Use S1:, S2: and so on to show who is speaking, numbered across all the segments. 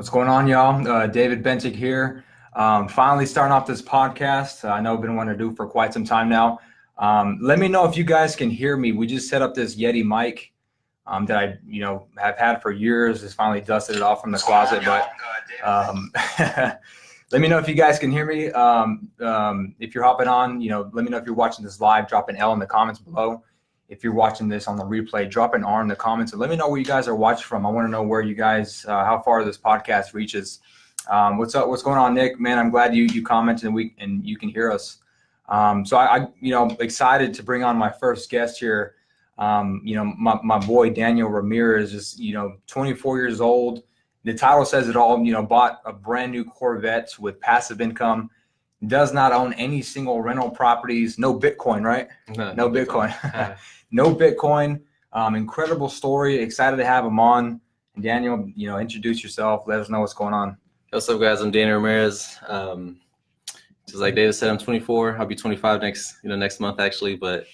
S1: What's going on, y'all? David Bentic here. Finally starting off this podcast. I know I've been wanting to do for quite some time now. Let me know if you guys can hear me. We just set up this Yeti mic that I, have had for years. Just finally dusted it off from the closet. But let me know if you guys can hear me. If you're hopping on, let me know if you're watching this live. Drop an L in the comments below. If you're watching this on the replay, drop an R in the comments and let me know where you guys are watching from. I want to know where you guys, how far this podcast reaches. What's up? What's going on, Nick? Man, I'm glad you commented and you can hear us. So I excited to bring on my first guest here. My boy Daniel Ramirez is 24 years old. The title says it all. Bought a brand new Corvette with passive income. Does not own any single rental properties. No Bitcoin, right? No Bitcoin. No Bitcoin. Incredible story. Excited to have him on. And Daniel, introduce yourself. Let us know what's going on.
S2: What's up, guys? I'm Daniel Ramirez. Just like David said, I'm 24. I'll be 25 next month, actually. But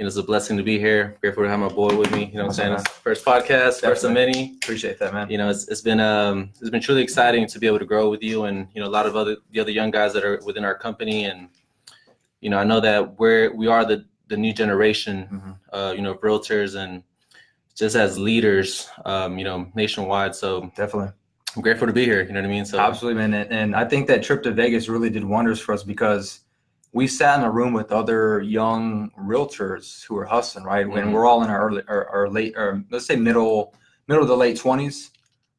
S2: it's a blessing to be here. Grateful to have my boy with me. You know what I'm saying? First podcast, first of many.
S1: Appreciate that, man.
S2: It's been truly exciting to be able to grow with you and a lot of the other young guys that are within our company. And I know that we are the new generation, of realtors and just as leaders, nationwide. So
S1: definitely,
S2: I'm grateful to be here. You know what I mean? So
S1: absolutely, man. And I think that trip to Vegas really did wonders for us because we sat in a room with other young realtors who were hustling, right?
S2: Mm-hmm.
S1: When we're all in our late, or let's say middle to late 20s,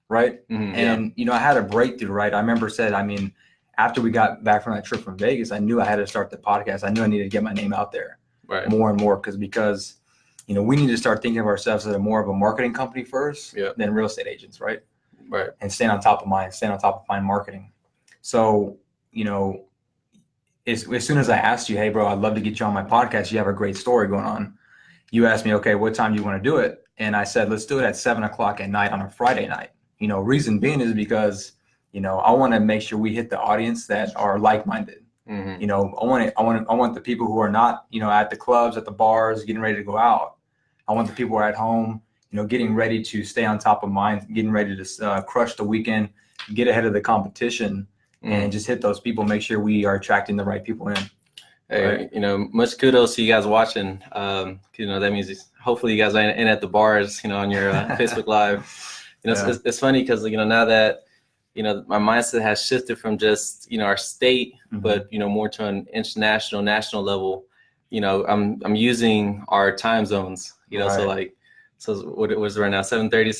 S1: right?
S2: Mm-hmm,
S1: and I had a breakthrough, right? I remember after we got back from that trip from Vegas, I knew I had to start the podcast. I knew I needed to get my name out there.
S2: Right.
S1: More and more because we need to start thinking of ourselves as more of a marketing company first than real estate agents, right?
S2: Right.
S1: And staying on top of mind marketing. So, as soon as I asked you, hey, bro, I'd love to get you on my podcast. You have a great story going on. You asked me, okay, what time do you want to do it? And I said, let's do it at 7:00 at night on a Friday night. Reason being is because, I want to make sure we hit the audience that are like-minded.
S2: Mm-hmm.
S1: I want the people who are not, at the clubs, at the bars, getting ready to go out. I want the people who are at home, getting ready to stay on top of mind, getting ready to crush the weekend, get ahead of the competition, and just hit those people. Make sure we are attracting the right people in.
S2: Hey, right? Much kudos to you guys watching. That means hopefully you guys are in at the bars, on your Facebook Live. It's funny because now that my mindset has shifted from just our state, but more to an international, national level. I'm using our time zones.
S1: Right.
S2: So what it was right now, 7:30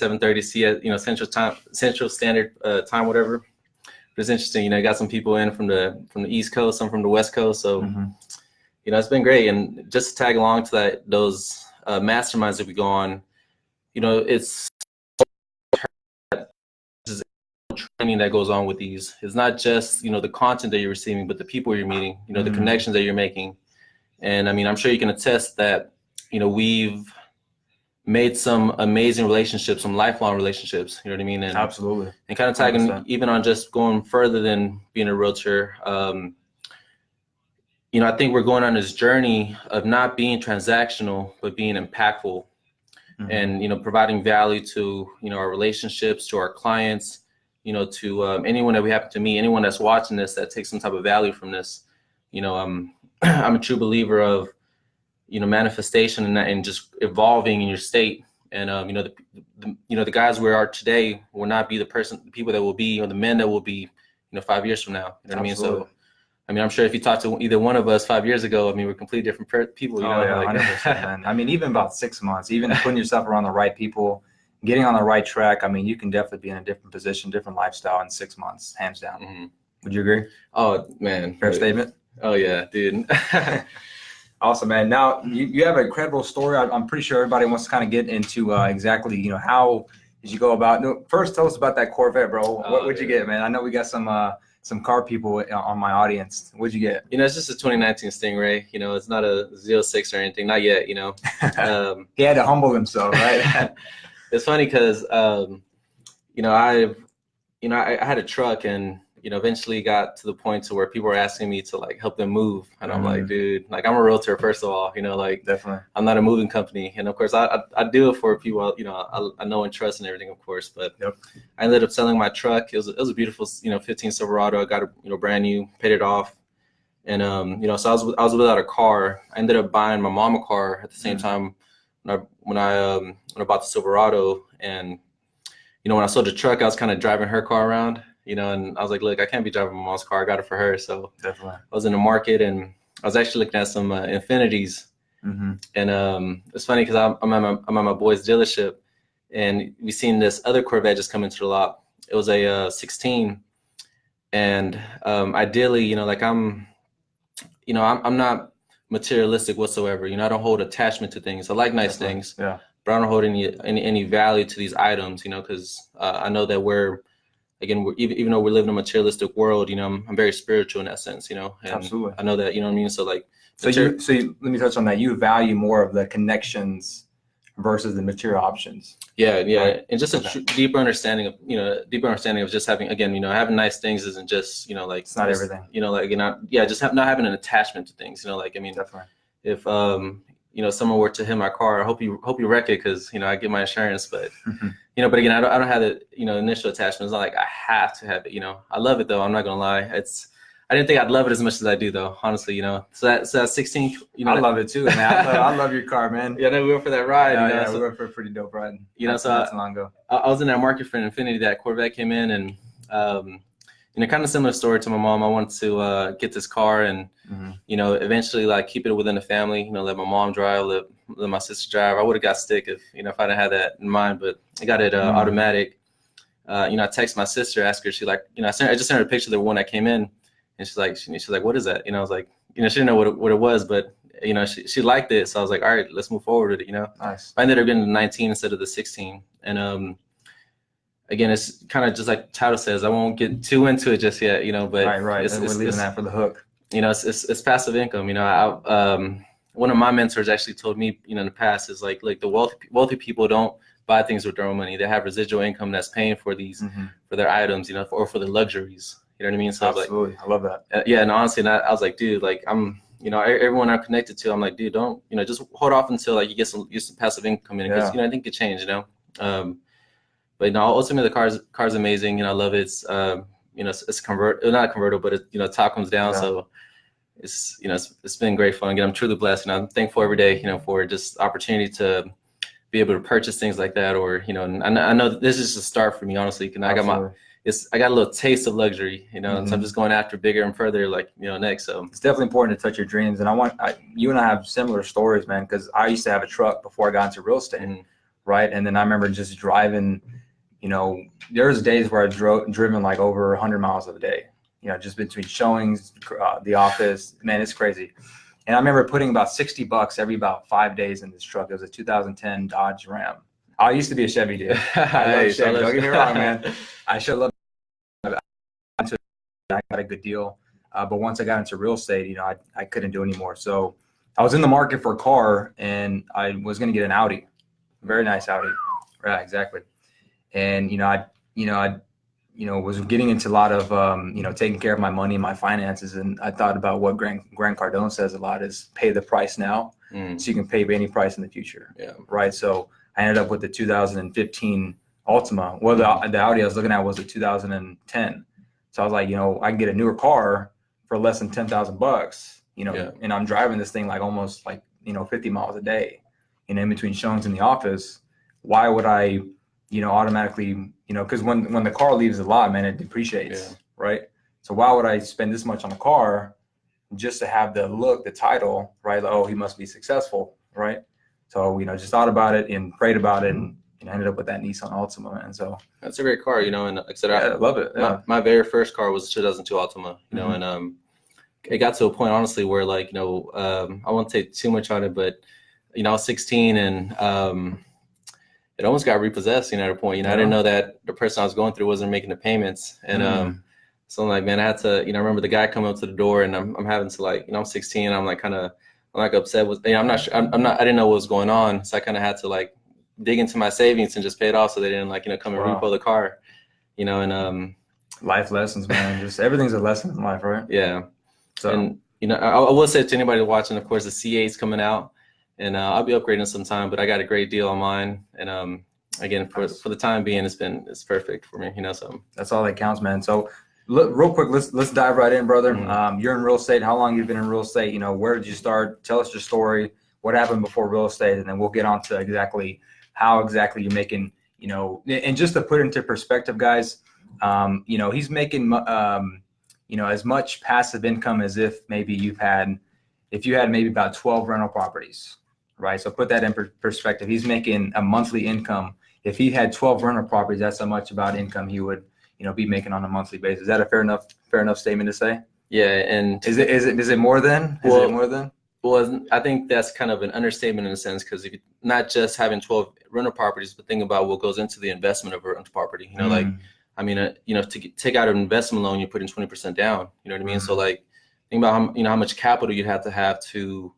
S2: Central Standard Time, whatever. But it's interesting. Got some people in from the East Coast, some from the West Coast. So it's been great. And just to tag along to those masterminds that we go on, it's training that goes on with these. It's not just the content that you're receiving, but the people you're meeting, the connections that you're making. And I'm sure you can attest that we've made some amazing relationships, some lifelong relationships. You know what I mean? And
S1: absolutely.
S2: And kind of tagging 100%. Even on just going further than being a realtor. I think we're going on this journey of not being transactional, but being impactful, and providing value to our relationships, to our clients. To anyone that we happen to meet, anyone that's watching this that takes some type of value from this. I'm a true believer of, manifestation and just evolving in your state. And, the guys we are today will not be the people that will be, or the men that will be, 5 years from now. You know what I mean? So, I'm sure if you talk to either one of us 5 years ago, we're completely different people.
S1: 100%, man. Even about 6 months, even putting yourself around the right people, getting on the right track. You can definitely be in a different position, different lifestyle in 6 months, hands down.
S2: Mm-hmm.
S1: Would you agree?
S2: Oh, man.
S1: Fair statement?
S2: Oh, yeah, dude.
S1: Awesome, man. Now, you have an incredible story. I'm pretty sure everybody wants to kind of get into exactly, how did you go about. No, first, tell us about that Corvette, bro. What'd you get, man? I know we got some car people on my audience. What'd you get?
S2: It's just a 2019 Stingray. It's not a 06 or anything. Not yet,
S1: He had to humble himself, right?
S2: It's funny because, I had a truck and you know, eventually got to the point to where people were asking me to like help them move. And I'm like, dude, like I'm a realtor, first of all, you know, like
S1: Definitely.
S2: I'm not a moving company. And of course I do it for people, you know, I know and trust and everything, of course, but I ended up selling my truck. It was a beautiful, you know, 15 Silverado. I got it, you know, brand new, paid it off. And, you know, so I was without a car. I ended up buying my mom a car at the same time when I bought the Silverado. And, you know, when I sold the truck, I was kind of driving her car around. You know, and I was like, look, I can't be driving my mom's car. I got it for her. So
S1: Definitely.
S2: I was in the market, and I was actually looking at some Infinities. And it's funny because I'm at my boy's dealership, and we seen this other Corvette just come into the lot. It was a 16. And ideally, you know, like I'm not materialistic whatsoever. You know, I don't hold attachment to things. I like nice things, but I don't hold any value to these items, you know, because I know that even though we live in a materialistic world, you know, I'm very spiritual in that sense, you know. And
S1: absolutely.
S2: I know that, you know what I mean? So like,
S1: let me touch on that. You value more of the connections versus the material options.
S2: Yeah. Right? And just a deeper understanding of just having, again, you know, having nice things isn't just, you know, like,
S1: it's not everything,
S2: you know, like, not having an attachment to things, you know, like, I mean,
S1: definitely.
S2: If, you know, someone were to hit my car, I hope you wreck it, because, you know, I get my insurance, but, you know, but again, I don't have the, you know, initial attachment. It's not like I have to have it, you know. I love it though. I'm not gonna lie. I didn't think I'd love it as much as I do though, honestly, you know. So that 16, you know.
S1: I love it too, man. I love your car, man.
S2: Yeah, no, we went for that ride.
S1: Yeah,
S2: you know,
S1: yeah,
S2: so,
S1: we went for a pretty dope ride.
S2: You know, so
S1: that's long ago.
S2: I was in that market for an Infinity. That Corvette came in, and you know, kind of similar story to my mom. I wanted to get this car, and you know, eventually like keep it within the family. You know, let my mom drive, let my sister drive. I would have got stick if I didn't have that in mind, but I got it automatic. You know, I texted my sister, asked her. She like, you know, I just sent her a picture of the one that came in, and she's like, what is that? You know, I was like, you know, she didn't know what it was, but you know, she liked it, so I was like, all right, let's move forward with it. You know,
S1: nice.
S2: I ended up getting the 19 instead of the 16, and again, it's kind of just like the title says, I won't get too into it just yet, you know, but
S1: right. We're leaving that for the hook.
S2: You know, it's passive income. You know, one of my mentors actually told me, you know, in the past is like the wealthy people don't buy things with their own money. They have residual income that's paying for these for their items, you know, or for the luxuries. You know what I mean? So
S1: absolutely, I love that.
S2: Yeah, and honestly, I was like, dude, like you know, everyone I'm connected to, I'm like, dude, don't, you know, just hold off until like you get some passive income in, because you know, I think it could change, you know. But you know, ultimately the car's amazing. You know, I love it. It's you know, it's not convertible, but it, you know, top comes down. So it's, you know, it's been great fun. Again, I'm truly blessed, and I'm thankful every day, you know, for just opportunity to be able to purchase things like that. Or, you know, and I know this is just a start for me, honestly. And I got a little taste of luxury, you know, and so I'm just going after bigger and further, like, you know, next. So
S1: it's definitely important to touch your dreams. And you and I have similar stories, man, because I used to have a truck before I got into real estate, right? And then I remember just driving. You know, there's days where I've driven like over 100 miles a day, you know, just between showings, the office, man, it's crazy. And I remember putting about $60 every about 5 days in this truck. It was a 2010 Dodge Ram. I used to be a Chevy dude. I love Chevy. Don't get me wrong, man. I should love it. I got a good deal. But once I got into real estate, you know, I couldn't do anymore. So I was in the market for a car, and I was going to get an Audi, very nice Audi. Right, exactly. And, I was getting into a lot of, taking care of my money and my finances. And I thought about what Grant Cardone says a lot is pay the price now so you can pay any price in the future. Yeah. Right. So I ended up with the 2015 Altima. Well, the Audi I was looking at was the 2010. So I was like, you know, I can get a newer car for less than $10,000, you know, and I'm driving this thing like almost like, you know, 50 miles a day, you know, in between showings in the office. Why would I, you know, automatically, you know, because when the car leaves the lot, man, it depreciates, right? So why would I spend this much on a car just to have the look, the title, right? Oh, he must be successful, right? So, you know, just thought about it and prayed about it, and ended up with that Nissan Altima, man. So
S2: that's a great car, you know, and like I said,
S1: I love it. Yeah.
S2: My very first car was a 2002 Altima, you know, and it got to a point, honestly, where like, you know, I won't take too much on it, but, you know, I was 16, and it almost got repossessed, you know, at a point. You know, I didn't know that the person I was going through wasn't making the payments. And so I'm like, man, I had to, you know, I remember the guy coming up to the door, and I'm having to, like, you know, I'm 16. I'm like I'm like upset with, you know, I'm not sure. I didn't know what was going on. So I kind of had to like dig into my savings and just pay it off so they didn't, like, you know, come and repo the car, you know. And
S1: Life lessons, man. Just everything's a lesson in life, right?
S2: Yeah.
S1: So,
S2: And, I will say to anybody watching, of course, the C8 is coming out, and I'll be upgrading sometime, but I got a great deal on mine. And again, for the time being, it's perfect for me, so.
S1: that's all that counts, man. So, look, real quick, let's dive right in, brother.
S2: Mhm.
S1: You're in real estate. How long you been in real estate? Where did you start? Tell us your story. What happened before real estate, and then we'll get on to exactly how exactly you're making. And just to put into perspective, guys, he's making as much passive income as if you had maybe about 12 rental properties, right? So put that in perspective. He's making a monthly income. If he had 12 rental properties, that's how much about income he would be making on a monthly basis. Is that a fair enough statement to say?
S2: Yeah, and
S1: is it more than? Is it more than?
S2: Well, I think that's kind of an understatement in a sense, because if not just having 12 rental properties, but think about what goes into the investment of a rental property. Like, I mean, to take out an investment loan, you're putting 20% down. You know what I mean? So like, think about how much capital you'd have to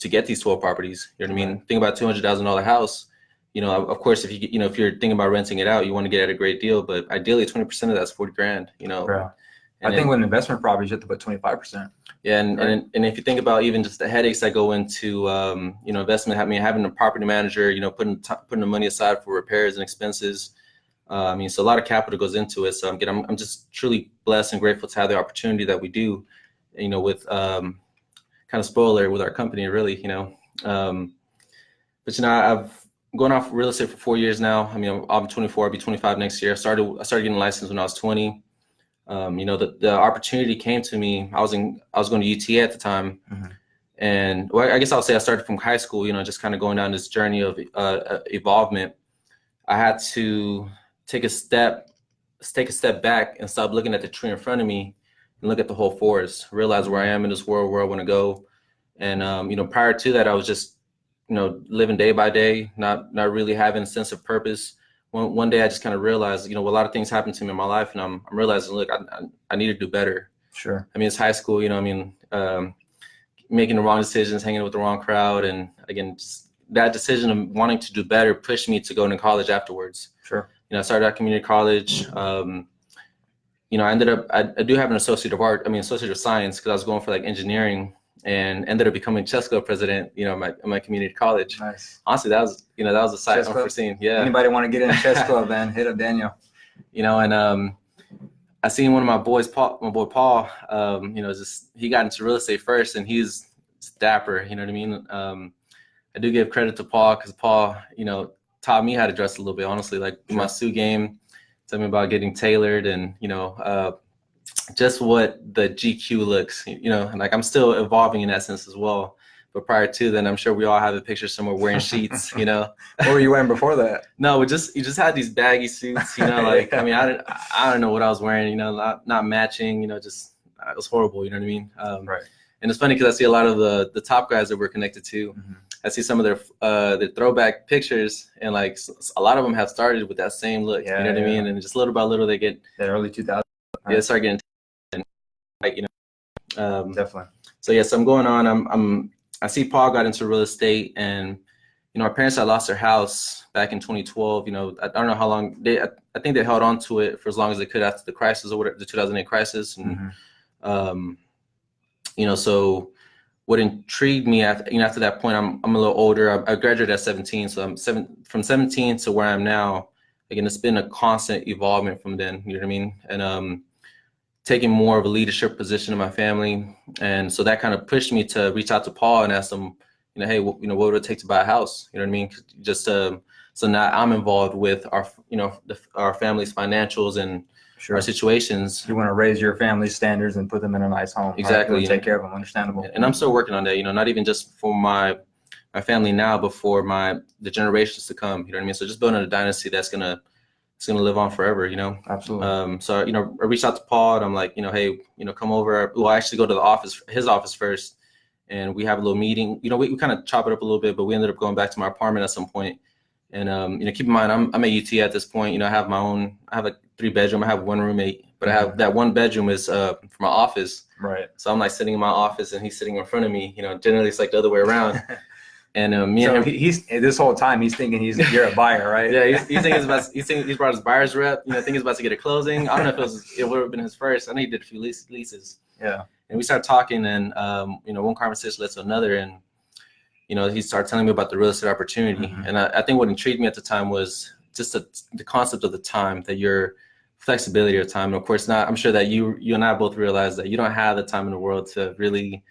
S2: get these 12 properties. You know what I mean? Think about $200,000 house. Of course, if if you're thinking about renting it out, you want to get at a great deal, but ideally 20% of that's 40 grand.
S1: Right. I think with investment properties, you have to put 25%.
S2: Yeah, and if you think about even just the headaches that go into investment, having a property manager, putting the money aside for repairs and expenses. So a lot of capital goes into it. So I'm just truly blessed and grateful to have the opportunity that we do, with kind of spoiler with our company, really, but I've going off real estate for 4 years now. I'm 24, I'll be 25 next year. I started getting licensed when I was 20. The opportunity came to me. I was going to UTA at the time, and I guess I'll say I started from high school. Just kind of going down this journey of evolvement. I had to take a step back and stop looking at the tree in front of me and look at the whole forest. Realize where I am in this world, where I want to go. And prior to that, I was just living day by day, not really having a sense of purpose. One day I just kind of realized, a lot of things happened to me in my life, and I'm realizing, look, I need to do better.
S1: Sure.
S2: It's high school, making the wrong decisions, hanging with the wrong crowd. And again, just that decision of wanting to do better pushed me to go into college afterwards.
S1: Sure.
S2: I started at community college. I ended up, I do have an associate of science, because I was going for like engineering, and ended up becoming chess club president, in my community college.
S1: Nice.
S2: Honestly, that was a sight unforeseen. Yeah.
S1: Anybody want to get in a chess club, man? Hit up Daniel.
S2: And I seen one of my boy Paul, he got into real estate first, and he's dapper. You know what I mean? I do give credit to Paul, because Paul, taught me how to dress a little bit, honestly, like my suit game, tell me about getting tailored, and, just what the GQ looks, like I'm still evolving in that sense as well. But prior to then, I'm sure we all have a picture somewhere wearing sheets, What
S1: were you wearing before that?
S2: No, you just had these baggy suits, like, yeah. I don't know what I was wearing, not matching, just, it was horrible, you know what I mean?
S1: Right.
S2: And it's funny, because I see a lot of the top guys that we're connected to. I see some of their throwback pictures, and like a lot of them have started with that same look, you know what I mean? And just little by little, they get
S1: that early 2000s.
S2: Yeah, start getting, like,
S1: definitely.
S2: So yes, I'm going on. I see Paul got into real estate, and our parents had lost their house back in 2012. I don't know how long I think they held on to it for as long as they could after the crisis, or whatever, the 2008 crisis. And so what intrigued me after that point, I'm a little older. I graduated at 17, so from 17 to where I am now. Again, it's been a constant evolvement from then. You know what I mean? And taking more of a leadership position in my family, and so that kind of pushed me to reach out to Paul and ask him, hey, what would it take to buy a house? You know what I mean? Just so now I'm involved with our family's financials and our situations.
S1: You want to raise your family's standards and put them in a nice home.
S2: Exactly.
S1: Right? Take care of them. Understandable.
S2: And I'm still working on that. Not even just for my family now, but for the generations to come. You know what I mean? So just building a dynasty that's gonna live on forever,
S1: Absolutely.
S2: So, I reached out to Paul, and I'm like, hey, come over. Well, I actually go to his office first, and we have a little meeting. We kind of chop it up a little bit, but we ended up going back to my apartment at some point. And, keep in mind, I'm at UT at this point. I have a 3-bedroom. I have one roommate, but I have that one bedroom is for my office.
S1: Right.
S2: So I'm like sitting in my office, and he's sitting in front of me. Generally it's like the other way around. And me and
S1: So
S2: him,
S1: he's this whole time he's thinking you're a buyer, right?
S2: yeah, he's thinking he's brought his buyer's rep. You know, thinking he's about to get a closing. I don't know if it would have been his first. I know he did a few leases.
S1: Yeah.
S2: And we started talking, and you know, one conversation led to another, and you know, he started telling me about the real estate opportunity.
S1: Mm-hmm.
S2: And I think what intrigued me at the time was just the concept of the time, that your flexibility of time. And of course, I'm sure that you and I both realize that you don't have the time in the world to really,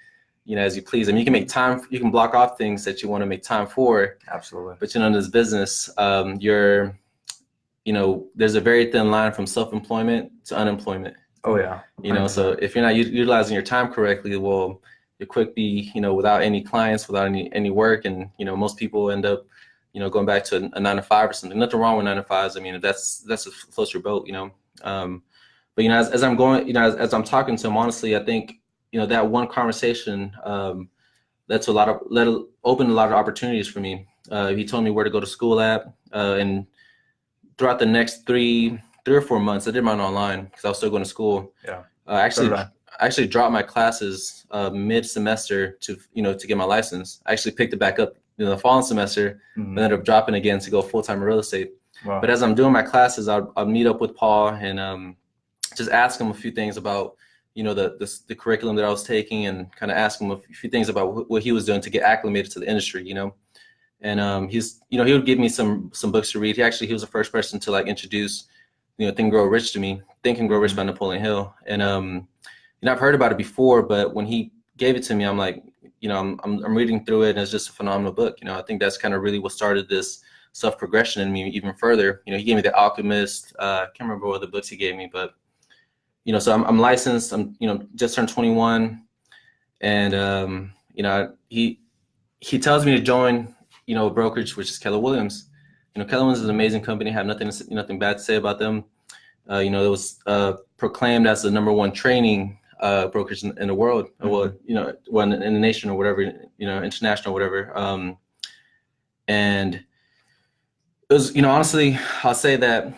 S2: you know, as you please. I mean, you can make time, you can block off things that you want to make time for.
S1: Absolutely.
S2: But you know, in this business, you know, there's a very thin line from self-employment to unemployment.
S1: Oh yeah. 100%.
S2: You know, so if you're not utilizing your time correctly, well, you quick be, you know, without any clients, without any work. And, you know, most people end up, you know, going back to a 9-to-5 or something. Nothing wrong with 9-to-5s. I mean, that's a floats your boat, you know. But, you know, as I'm going, you know, as I'm talking to him, honestly, I think, you know, that one conversation opened a lot of opportunities for me. He told me where to go to school at, and throughout the next three or 4 months, I did mine online because I was still going to school.
S1: Yeah.
S2: I actually dropped my classes mid-semester to get my license. I actually picked it back up in the fall semester, but ended up dropping again to go full-time in real estate.
S1: Wow.
S2: But as I'm doing my classes, I'll meet up with Paul and just ask him a few things about, you know, the curriculum that I was taking, and kind of ask him a few things about what he was doing to get acclimated to the industry, you know. And he's, you know, he would give me some books to read. He was the first person to like introduce, you know, Think and Grow Rich to me, Think and Grow Rich by Napoleon Hill. And you know, I've heard about it before, but when he gave it to me, I'm like, you know, I'm reading through it, and it's just a phenomenal book. You know, I think that's kind of really what started this self-progression in me even further. You know, he gave me The Alchemist. I can't remember what other books he gave me, but you know, so I'm licensed. I'm, you know, just turned 21, and you know, he tells me to join, you know, a brokerage, which is Keller Williams. You know, Keller Williams is an amazing company. I have nothing bad to say about them. You know, it was proclaimed as the #1 training brokerage in the world. Well, you know, in the nation or whatever, you know, international or whatever. And it was, you know, honestly, I'll say that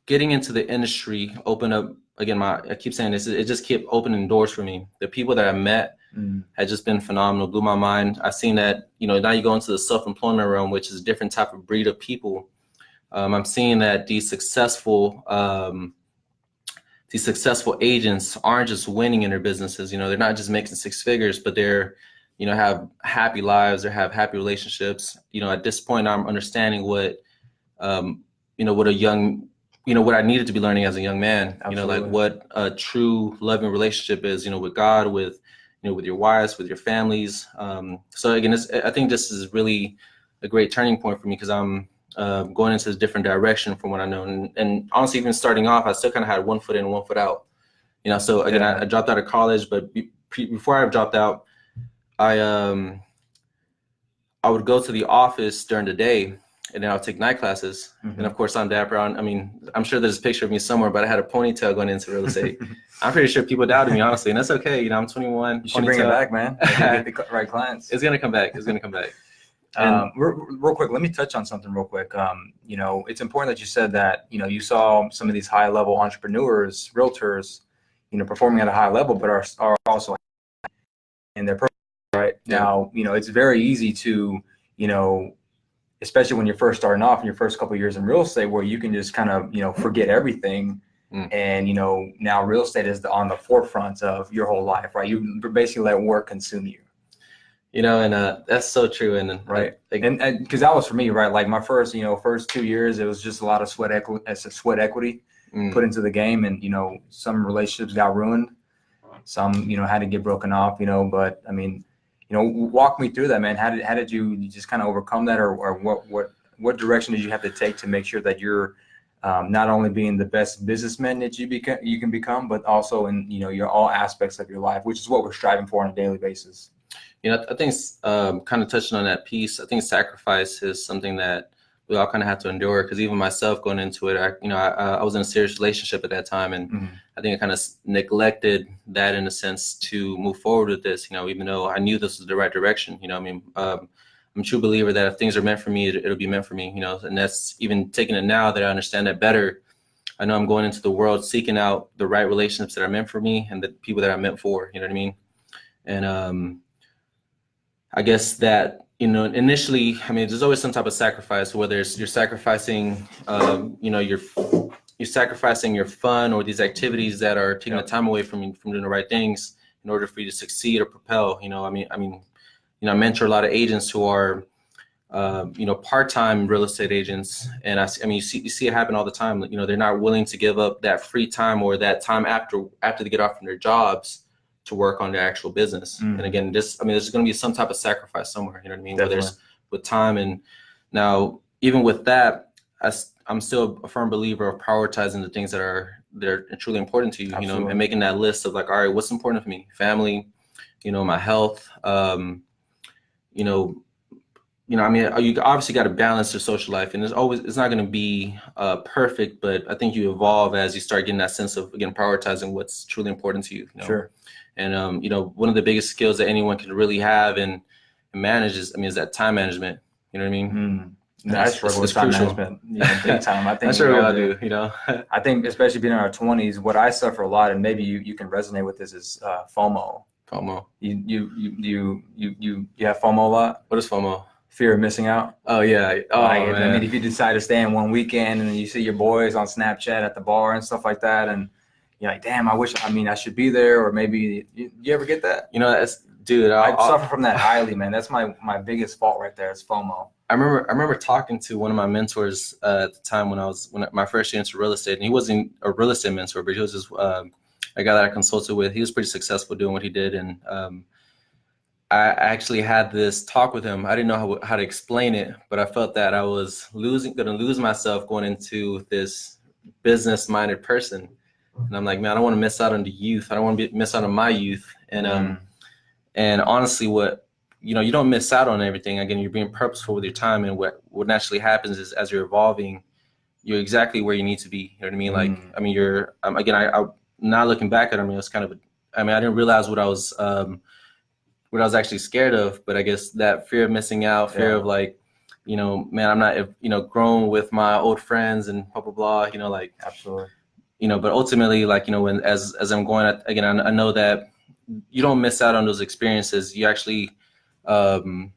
S2: getting into the industry opened up, again, I keep saying this, it just kept opening doors for me. The people that I met had just been phenomenal, blew my mind. I've seen that, you know, now you go into the self-employment realm, which is a different type of breed of people. I'm seeing that these successful agents aren't just winning in their businesses. You know, they're not just making 6 figures, but they're, you know, have happy lives or have happy relationships. You know, at this point, I'm understanding what, you know, what I needed to be learning as a young man. Absolutely. You know, like what a true loving relationship is, you know, with God, with, you know, with your wives, with your families. So again, I think this is really a great turning point for me, because I'm going into a different direction from what I know. And honestly, even starting off, I still kind of had 1 foot in, 1 foot out. You know, so again, I dropped out of college, but before I dropped out, I would go to the office during the day, and then I'll take night classes. And of course, I'm dapper. I mean, I'm sure there's a picture of me somewhere, but I had a ponytail going into real estate. I'm pretty sure people doubted me, honestly, and that's okay. You know, I'm 21.
S1: You should bring it back, man. Get the right clients.
S2: It's gonna come back. It's gonna come back.
S1: Real quick, let me touch on something real quick. You know, it's important that you said that, you know, you saw some of these high level entrepreneurs, realtors, you know, performing at a high level, but are also in their program, right? Yeah. Now, you know, it's very easy to, you know, especially when you're first starting off in your first couple of years in real estate, where you can just kind of, you know, forget everything. And, you know, now real estate is on the forefront of your whole life, right? You basically let work consume you.
S2: You know, and that's so true. And
S1: right. And because that was for me, right? Like my first 2 years, it was just a lot of sweat equity put into the game. And, you know, some relationships got ruined. Some, you know, had to get broken off, you know, but I mean, you know, walk me through that, man. How did you just kind of overcome that, or what direction did you have to take to make sure that you're not only being the best businessman that you can become, but also in, you know, your all aspects of your life, which is what we're striving for on a daily basis.
S2: You know, I think kind of touching on that piece, I think sacrifice is something that we all kind of have to endure, because even myself going into it, I was in a serious relationship at that time, and I think I kind of neglected that in a sense to move forward with this, you know, even though I knew this was the right direction. You know, I mean, I'm a true believer that if things are meant for me, it'll be meant for me, you know, and that's even taking it now that I understand that better. I know I'm going into the world seeking out the right relationships that are meant for me and the people that I'm meant for, you know what I mean? And I guess that initially, I mean, there's always some type of sacrifice, whether it's you're sacrificing, you're sacrificing your fun or these activities that are taking the time away from you from doing the right things in order for you to succeed or propel. I mentor a lot of agents who are, part-time real estate agents, and you see it happen all the time. They're not willing to give up that free time or that time after they get off from their jobs to work on their actual business. And again, there's going to be some type of sacrifice somewhere. You know what I mean?
S1: Definitely.
S2: Whether it's with time, and now even with that, I'm still a firm believer of prioritizing the things that are truly important to you.
S1: Absolutely.
S2: And making that list of like, all right, what's important for me? Family, my health. You obviously got to balance your social life, and it's not going to be perfect, but I think you evolve as you start getting that sense of, again, prioritizing what's truly important to you.
S1: Sure.
S2: And one of the biggest skills that anyone can really have and manage is that time management. You know what I mean?
S1: I struggle with time management, big time. I think
S2: I'm sure we all do.
S1: I think especially being in our 20s, what I suffer a lot, and maybe you can resonate with this, is FOMO.
S2: FOMO.
S1: You have FOMO a lot?
S2: What is FOMO?
S1: Fear of missing out.
S2: Oh yeah. Man.
S1: I mean, if you decide to stay in one weekend and then you see your boys on Snapchat at the bar and stuff like that, and you're like, damn, I should be there, or maybe you ever get that?
S2: I
S1: suffer from that highly, man. That's my biggest fault right there. Is FOMO.
S2: I remember talking to one of my mentors at the time when my first year into real estate, and he wasn't a real estate mentor, but he was just a guy that I consulted with. He was pretty successful doing what he did, and I actually had this talk with him. I didn't know how to explain it, but I felt that I was going to lose myself going into this business-minded person. And I'm like, man, I don't want to miss out on the youth. I don't want to miss out on my youth. And and honestly, you don't miss out on everything. Again, you're being purposeful with your time, and what naturally happens is, as you're evolving, you're exactly where you need to be. You know what I mean? Like, I mean, you're I'm not looking back at it. I mean, it was kind of I didn't realize what I was actually scared of, but I guess that fear of missing out, fear of like, man, I'm not, grown with my old friends and blah, blah, blah, like,
S1: absolutely.
S2: But ultimately, like, when, as I'm going, again, I know that you don't miss out on those experiences. You actually, you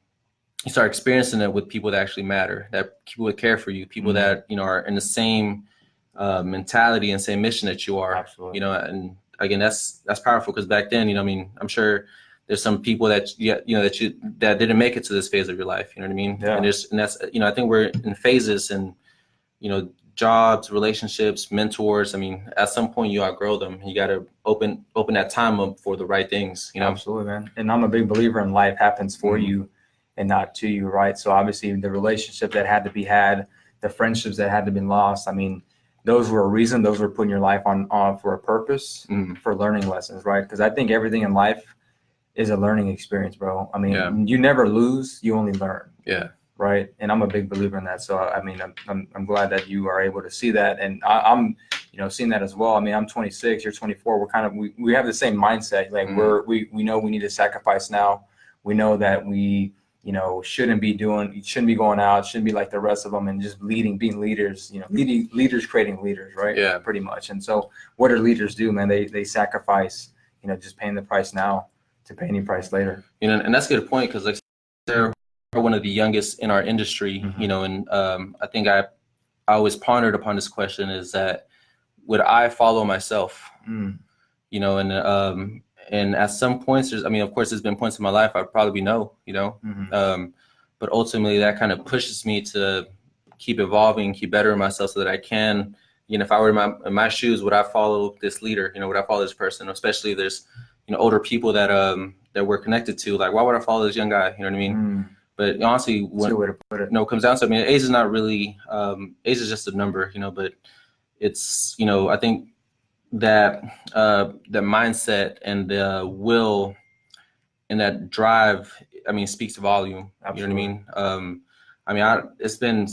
S2: start experiencing it with people that actually matter, that people that care for you, people that, are in the same mentality and same mission that you are.
S1: Absolutely.
S2: And again, that's powerful, because back then, I'm sure there's some people that that didn't make it to this phase of your life. You know what I mean?
S1: Yeah.
S2: And that's I think we're in phases, and jobs, relationships, mentors. I mean, at some point you outgrow them. You got to open that time up for the right things.
S1: Absolutely, man. And I'm a big believer in life happens for you and not to you, right? So obviously the relationship that had to be had, the friendships that had to be lost. I mean, those were a reason. Those were putting your life on for a purpose, for learning lessons, right? Because I think everything in life is a learning experience, bro. I mean, you never lose, you only learn.
S2: Yeah.
S1: Right. And I'm a big believer in that. So, I mean, I'm glad that you are able to see that. And I'm seeing that as well. I mean, I'm 26, you're 24. We're kind of, we have the same mindset. Like we know we need to sacrifice now. We know that we, shouldn't be going out, shouldn't be like the rest of them, and just being leaders, leaders creating leaders, right?
S2: Yeah.
S1: Pretty much. And so what do leaders do, man? They sacrifice, just paying the price now to pay any price later.
S2: And that's a good point, because like they're one of the youngest in our industry, and I think I always pondered upon this question, is that would I follow myself? And at some points, of course, there's been points in my life I'd probably be no, but ultimately that kind of pushes me to keep evolving, keep bettering myself, so that I can, if I were in my shoes, would I follow this leader? Would I follow this person? Especially if there's older people that we're connected to. Like, why would I follow this young guy? You know what I mean? But honestly, when it comes down to it, age is not really age is just a number, but it's I think that the mindset and the will and that drive, speaks volume.
S1: Absolutely.
S2: You know what I mean? It's been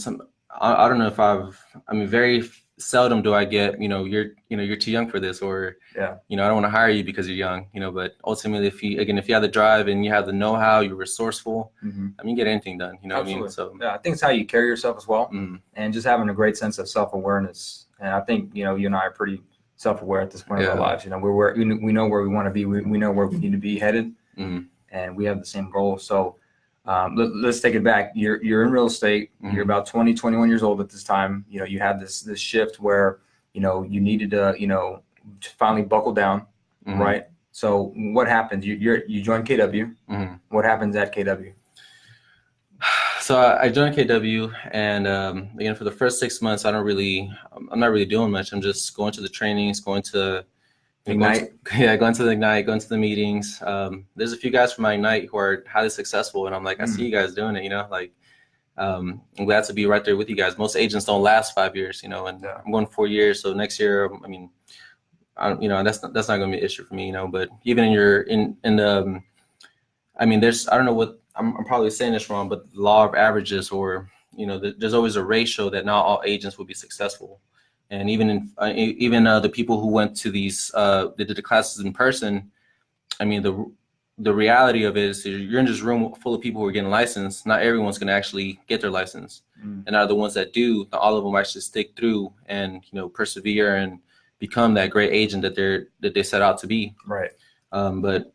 S2: I don't know if very seldom do I get, you're too young for this, or, I don't want to hire you because you're young, but ultimately, if you have the drive and you have the know-how, you're resourceful, you get anything done, what I mean? So
S1: yeah, I think it's how you carry yourself as well, and just having a great sense of self-awareness. And I think, you and I are pretty self-aware at this point of our lives. We know where we want to be. We know where we need to be headed, and we have the same goal. So let's take it back. You're in real estate. You're about 20, 21 years old at this time. You know, you had this shift where, you know, you needed to, you know, to finally buckle down, right? So what happened? You joined KW. What happens at KW?
S2: So I joined KW, and again, for the first 6 months, I'm not really doing much. I'm just going to the trainings, going to
S1: Ignite.
S2: going to the Ignite, going to the meetings. There's a few guys from my Ignite who are highly successful, and I'm like, I see you guys doing it, you know, like, I'm glad to be right there with you guys. Most agents don't last 5 years, you know, and I'm going 4 years. So next year, I mean, you know, that's not going to be an issue for me, you know, but even I mean, I don't know what, I'm probably saying this wrong, but the law of averages, or, you know, there's always a ratio that not all agents will be successful. And even the people who went to these, they did the classes in person, I mean, the reality of it is you're in this room full of people who are getting licensed. Not everyone's going to actually get their license. And out of the ones that do, all of them actually stick through and, you know, persevere and become that great agent that they set out to be.
S1: Right.
S2: But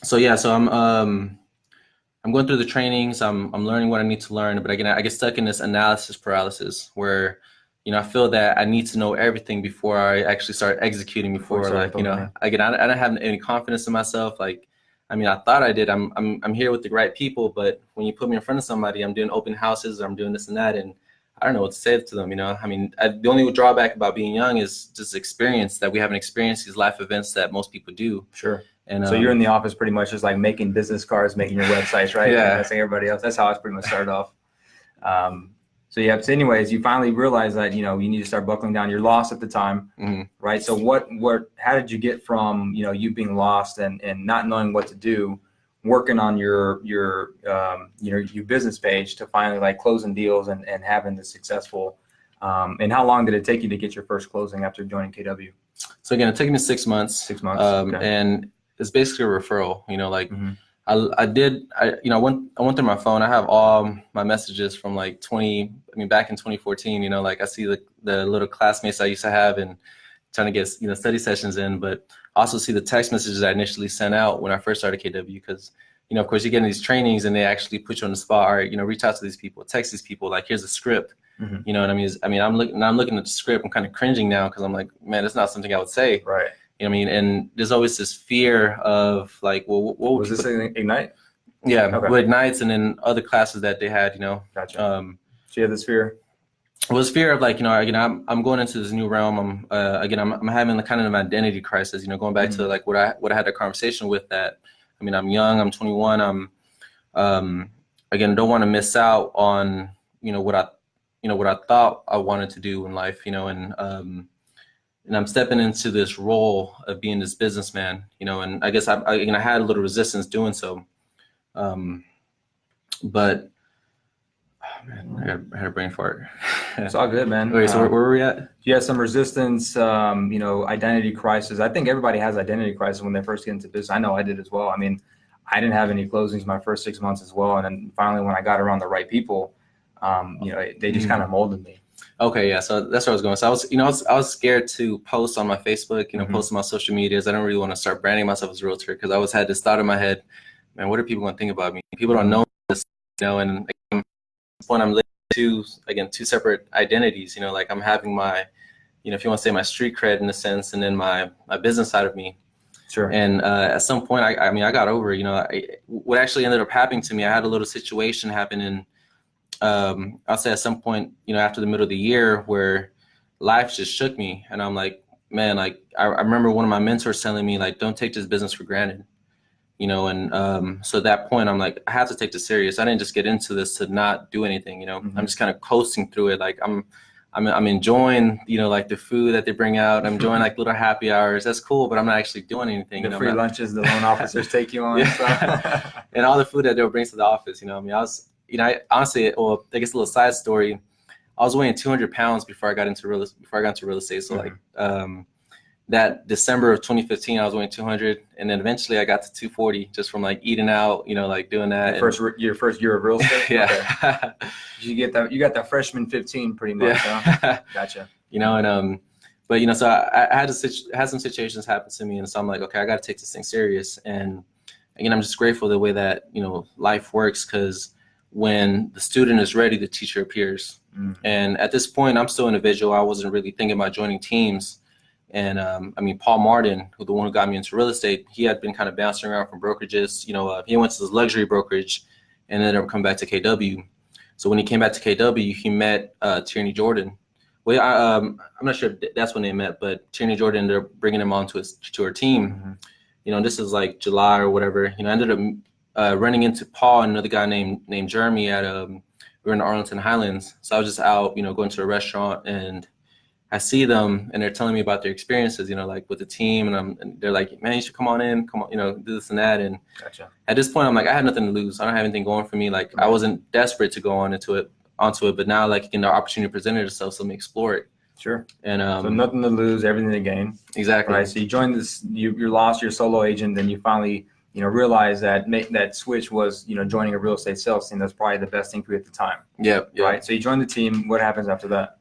S2: so, yeah, so I'm going through the trainings. I'm learning what I need to learn, but again, I get stuck in this analysis paralysis where, you know, I feel that I need to know everything before I actually start executing. Before like, you know, again, I don't have any confidence in myself. Like, I mean, I thought I did. I'm here with the right people, but when you put me in front of somebody, I'm doing open houses, or I'm doing this and that, and I don't know what to say to them. You know, I mean, the only drawback about being young is just experience, that we haven't experienced these life events that most people do.
S1: Sure. And so you're in the office pretty much just like making business cards, making your websites, right?
S2: Yeah.
S1: That's like everybody else. That's how I pretty much started off. So yeah. So anyways, you finally realize that, you know, you need to start buckling down. You're lost at the time, right? So how did you get from, you know, you being lost and not knowing what to do, working on your business page, to finally like closing deals and having the successful, and how long did it take you to get your first closing after joining KW?
S2: So again, it took me 6 months.
S1: 6 months. Okay.
S2: And it's basically a referral, you know, like I went through my phone. I have all my messages from like back in 2014, you know, like I see the little classmates I used to have and trying to get, you know, study sessions in, but also see the text messages I initially sent out when I first started KW, because, you know, of course you get in these trainings and they actually put you on the spot. All right, you know, reach out to these people, text these people, like, here's a script. You know what I mean? I'm looking at the script. I'm kind of cringing now because I'm like, man, it's not something I would say.
S1: Right.
S2: You know what I mean? And there's always this fear of like, well, what
S1: was this Ignite?
S2: Yeah,
S1: okay.
S2: With Ignites and then other classes that they had, you know.
S1: Gotcha. So you had this fear?
S2: It was fear of like, you know, again, I'm going into this new realm. I'm having kind of an identity crisis, you know, going back to like what I had a conversation with that. I mean, I'm young, I'm 21. Again, don't want to miss out on, what I thought I wanted to do in life, and I'm stepping into this role of being this businessman, and I guess I had a little resistance doing so. But oh man, I had a brain fart.
S1: It's all good, man.
S2: Okay, so where were we at?
S1: You had some resistance, identity crisis. I think everybody has identity crisis when they first get into business. I know I did as well. I mean, I didn't have any closings my first 6 months as well. And then finally, when I got around the right people, they just kind of molded me. Okay,
S2: yeah. So that's where I was going. So I was scared to post on my Facebook, post on my social medias. I don't really want to start branding myself as a realtor because I always had this thought in my head, man, what are people going to think about me? People don't know this, and at this point I'm living two separate identities, like I'm having my, if you want to say my street cred in a sense, and then my business side of me.
S1: Sure.
S2: And at some point, I got over it. What actually ended up happening to me, I had a little situation happen in, I'll say at some point, after the middle of the year where life just shook me. And I'm like, man, like I remember one of my mentors telling me, like, don't take this business for granted, and so at that point, I'm like, I have to take this serious. I didn't just get into this to not do anything, I'm just kind of coasting through it. Like I'm enjoying, like the food that they bring out. I'm enjoying like little happy hours. That's cool, but I'm not actually doing anything.
S1: The free lunches the loan officers take you on.
S2: Yeah. And all the food that they'll bring to the office, I honestly, well, I guess a little side story. I was weighing 200 pounds before I got into real estate. So like that December of 2015, I was weighing 200, and then eventually I got to 240 just from like eating out, like doing that.
S1: Your first year of real estate.
S2: Yeah.
S1: Okay. You got that freshman 15 pretty much.
S2: Yeah.
S1: Huh? Gotcha.
S2: But so I had some situations happen to me, and so I'm like, okay, I got to take this thing serious. And again, I'm just grateful the way that, you know, life works, because when the student is ready, the teacher appears. And at this point, I'm still individual. I wasn't really thinking about joining teams. And I mean, Paul Martin, the one who got me into real estate, he had been kind of bouncing around from brokerages. You know, he went to this luxury brokerage and then come back to KW. So when he came back to KW, he met Tierney Jordan. Well, I'm not sure if that's when they met, but Tierney Jordan ended up bringing him on to her team. You know, this is like July or whatever. You know, I ended up running into Paul and another guy named Jeremy at we were in the Arlington Highlands. So I was just out, you know, going to a restaurant, and I see them and they're telling me about their experiences, you know, like with the team, and they're like, man, you should come on in, you know, do this and that. And
S1: Gotcha.
S2: At this point, I'm like, I had nothing to lose. I don't have anything going for me. Like, I wasn't desperate to go onto it, but now, like, again, the opportunity presented itself, so let me explore it.
S1: Sure.
S2: And
S1: so nothing to lose, everything to gain.
S2: Exactly.
S1: Right. So you joined this, you lost your solo agent, and you finally, you know, realized that that switch was, you know, joining a real estate sales team. That's probably the best thing for you at the time.
S2: Yeah.
S1: Right. So you joined the team. What happens after that?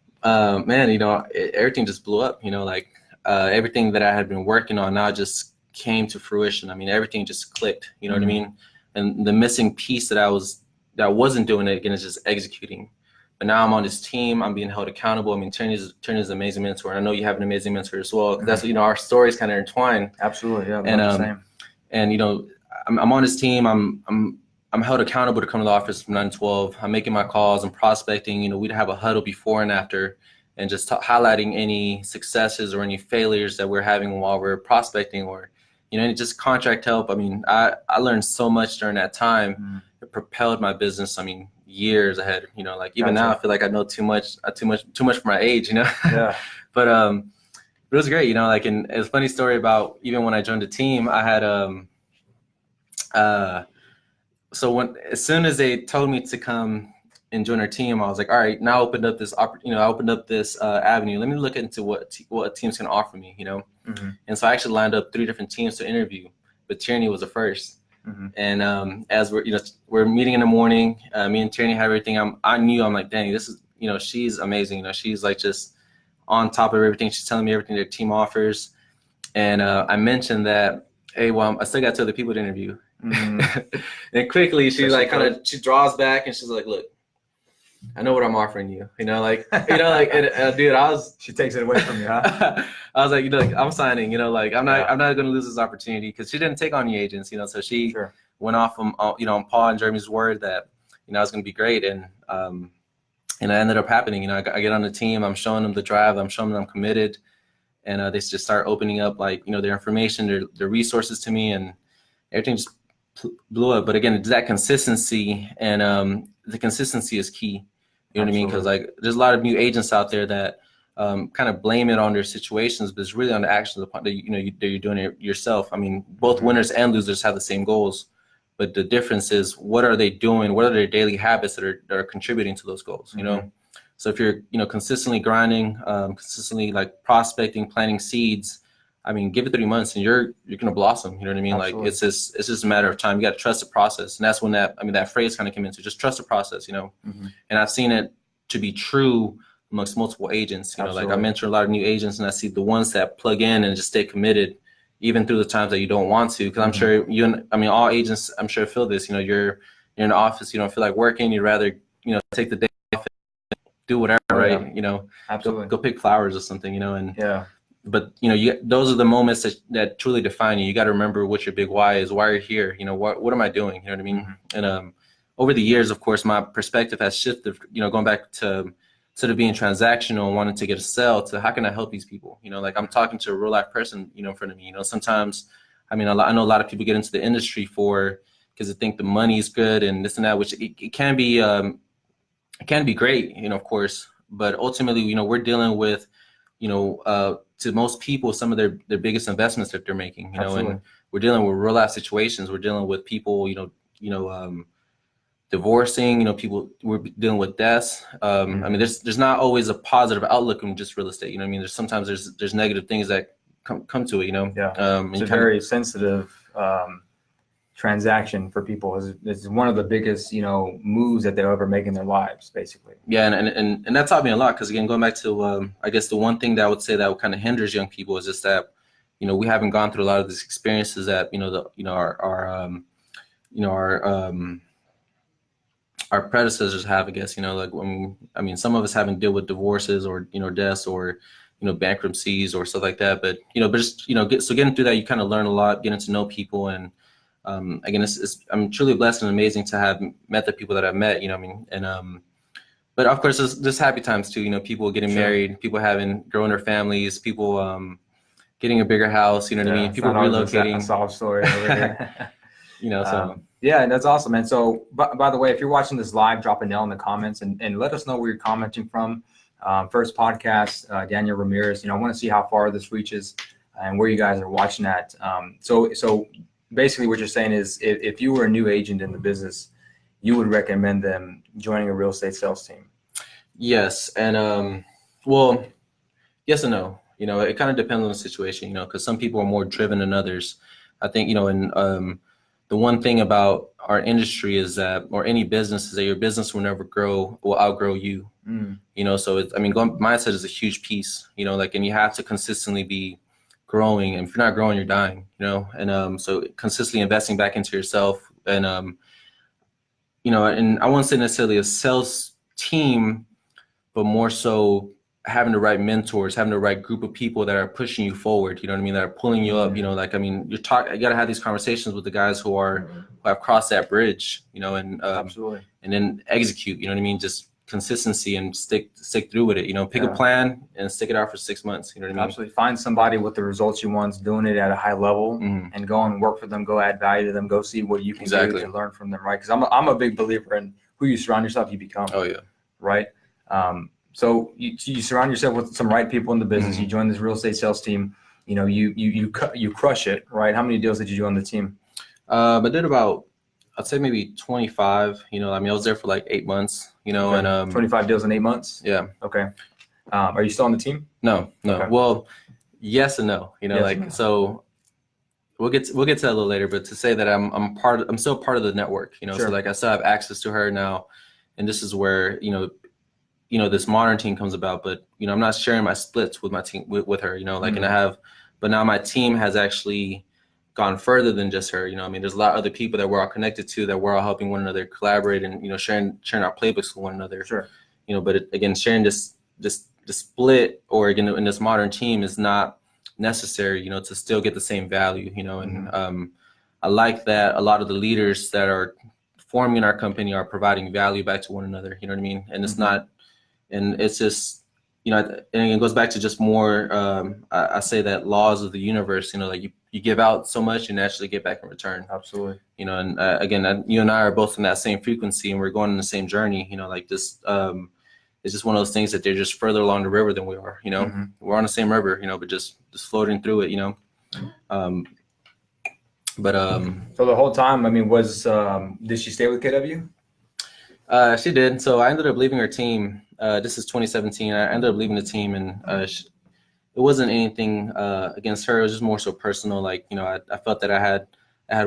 S2: Man, you know, everything just blew up. You know, like everything that I had been working on now just came to fruition. I mean, everything just clicked. You know what I mean? And the missing piece that I wasn't doing it again is just executing. But now I'm on this team. I'm being held accountable. I mean, Tierney's an amazing mentor, and I know you have an amazing mentor as well. That's, you know, our stories kind of intertwine.
S1: Absolutely, yeah.
S2: And
S1: same.
S2: And you know, I'm on this team. I'm held accountable to come to the office from 9 to 12. I'm making my calls. I'm prospecting. You know, we'd have a huddle before and after, and just highlighting any successes or any failures that we're having while we're prospecting, or, you know, just contract help. I mean, I learned so much during that time. It propelled my business, I mean, years ahead. You know, like even now I feel like I know too much for my age, you know.
S1: Yeah.
S2: But it was great, you know, like, and it's a funny story about even when I joined the team, I had so as soon as they told me to come and join our team, I was like, all right, now I opened up this avenue. Let me look into what teams can offer me, you know. And so I actually lined up 3 different teams to interview, but Tierney was the first. And as we're meeting in the morning, me and Tierney have everything. I'm like, dang, this is, you know, she's amazing. You know, she's like just on top of everything. She's telling me everything their team offers. And I mentioned that, hey, well, I still got 2 other people to interview. And quickly she she draws back and she's like, look, I know what I'm offering you, you know, like, you know, like, and dude, she takes it away from you, huh? I was like, you know, like, I'm signing, you know, like, I'm not going to lose this opportunity, because she didn't take on the agents, you know, so she went off on, you know, on Paul and Jeremy's word that, you know, I was going to be great. And it ended up happening. You know, I get on the team, I'm showing them the drive, I'm showing them I'm committed, and they just start opening up, like, you know, their information, their resources to me, and everything just blew up. But again, it's that consistency, and the consistency is key. You know what I mean? Because, like, there's a lot of new agents out there that kind of blame it on their situations, but it's really on the actions that, you know, that you're doing it yourself. I mean, both winners and losers have the same goals, but the difference is, what are they doing? What are their daily habits that are contributing to those goals? You know, so if you're, you know, consistently grinding, consistently like prospecting, planting seeds, I mean, give it 3 months and you're gonna blossom. You know what I mean? Absolutely. Like, it's just a matter of time. You got to trust the process, and that's when that phrase kind of came into, just trust the process. You know, and I've seen it to be true amongst multiple agents. You know, like, I mentor a lot of new agents, and I see the ones that plug in and just stay committed, even through the times that you don't want to. Because I'm sure all agents, I'm sure, feel this. You know, you're in the office, you don't feel like working, you'd rather, you know, take the day off and do whatever, right? You know, go pick flowers or something. You know, and but, you know, those are the moments that truly define you. You got to remember what your big why is, why you're here. You know, what am I doing? You know what I mean? And over the years, of course, my perspective has shifted. You know, going back to sort of being transactional and wanting to get a sell, to how can I help these people? You know, like, I'm talking to a real life person, you know, in front of me. You know, sometimes, I mean, I know a lot of people get into the industry because they think the money is good and this and that, which it can be great, you know, of course. But ultimately, you know, we're dealing with, you know, to most people, some of their biggest investments that they're making, you know, and we're dealing with real life situations. We're dealing with people, you know, divorcing, you know, we're dealing with deaths. I mean, there's not always a positive outlook in just real estate. You know what I mean? Sometimes there's negative things that come to it, you know?
S1: It's a very sensitive transaction for people. It's one of the biggest, you know, moves that they'll ever make in their lives, basically.
S2: Yeah, and that taught me a lot, because, again, going back to I guess the one thing that I would say that kind of hinders young people is just that, you know, we haven't gone through a lot of these experiences that, you know, our our predecessors have, I guess, like some of us haven't dealt with divorces or, deaths or, bankruptcies or stuff like that. But, but just, getting through that, you kind of learn a lot, getting to know people. And again, I'm truly blessed and amazing to have met the people that I've met, but of course, there's happy times too, people getting married, people growing their families, people getting a bigger house, you know what I mean? People relocating.
S1: A sob story over here.
S2: So.
S1: Yeah, that's awesome, man. So, by the way, if you're watching this live, drop a nail in the comments and let us know where you're commenting from. First podcast, Daniel Ramirez. I want to see how far this reaches and where you guys are watching at. So basically, what you're saying is, if you were a new agent in the business, you would recommend them joining a real estate sales team.
S2: Yes, and well, yes and no. It kind of depends on the situation. Because some people are more driven than others. I think and the one thing about our industry is that, or any business, is that your business will never will outgrow you. So mindset is a huge piece. And you have to consistently be growing. And if you're not growing, you're dying. And so consistently investing back into yourself. And and I won't say necessarily a sales team, but more so having the right mentors, having the right group of people that are pushing you forward, that are pulling you up, you got to have these conversations with the guys who have crossed that bridge, and
S1: absolutely.
S2: And then execute, just consistency and stick through with it, pick a plan and stick it out for 6 months,
S1: Absolutely. Find somebody with the results you want, doing it at a high level, and go and work for them, go add value to them, go see what you can do to learn from them, right? Because I'm a big believer in who you surround yourself, you become.
S2: Oh yeah.
S1: Right. So you surround yourself with some right people in the business. You join this real estate sales team. You crush it, right? How many deals did you do on the team?
S2: I did about, I'd say maybe 25. I was there for like 8 months.
S1: Okay.
S2: And
S1: 25 deals in 8 months.
S2: Yeah.
S1: Okay. Are you still on the team?
S2: No. Okay. Well, yes and no. So we'll get to that a little later. But to say that I'm still part of the network.
S1: Sure.
S2: So I still have access to her now, and this is where this modern team comes about. But I'm not sharing my splits with my team with her. And but now my team has actually gone further than just her. There's a lot of other people that we're all connected to, that we're all helping one another collaborate and sharing our playbooks with one another.
S1: Sure.
S2: But again, sharing this the split, or again in this modern team, is not necessary. To still get the same value. And I like that a lot of the leaders that are forming our company are providing value back to one another. You know what I mean? And it's not, and it's just, and it goes back to just more, I say that laws of the universe, you give out so much, you naturally get back in return.
S1: Absolutely.
S2: And again, you and I are both in that same frequency, and we're going on the same journey, this, it's just one of those things that they're just further along the river than we are, we're on the same river, but just floating through it,
S1: So the whole time, did she stay with KW?
S2: She did. So I ended up leaving her team. This is 2017. I ended up leaving the team, and it wasn't anything against her. It was just more so personal. I felt that I had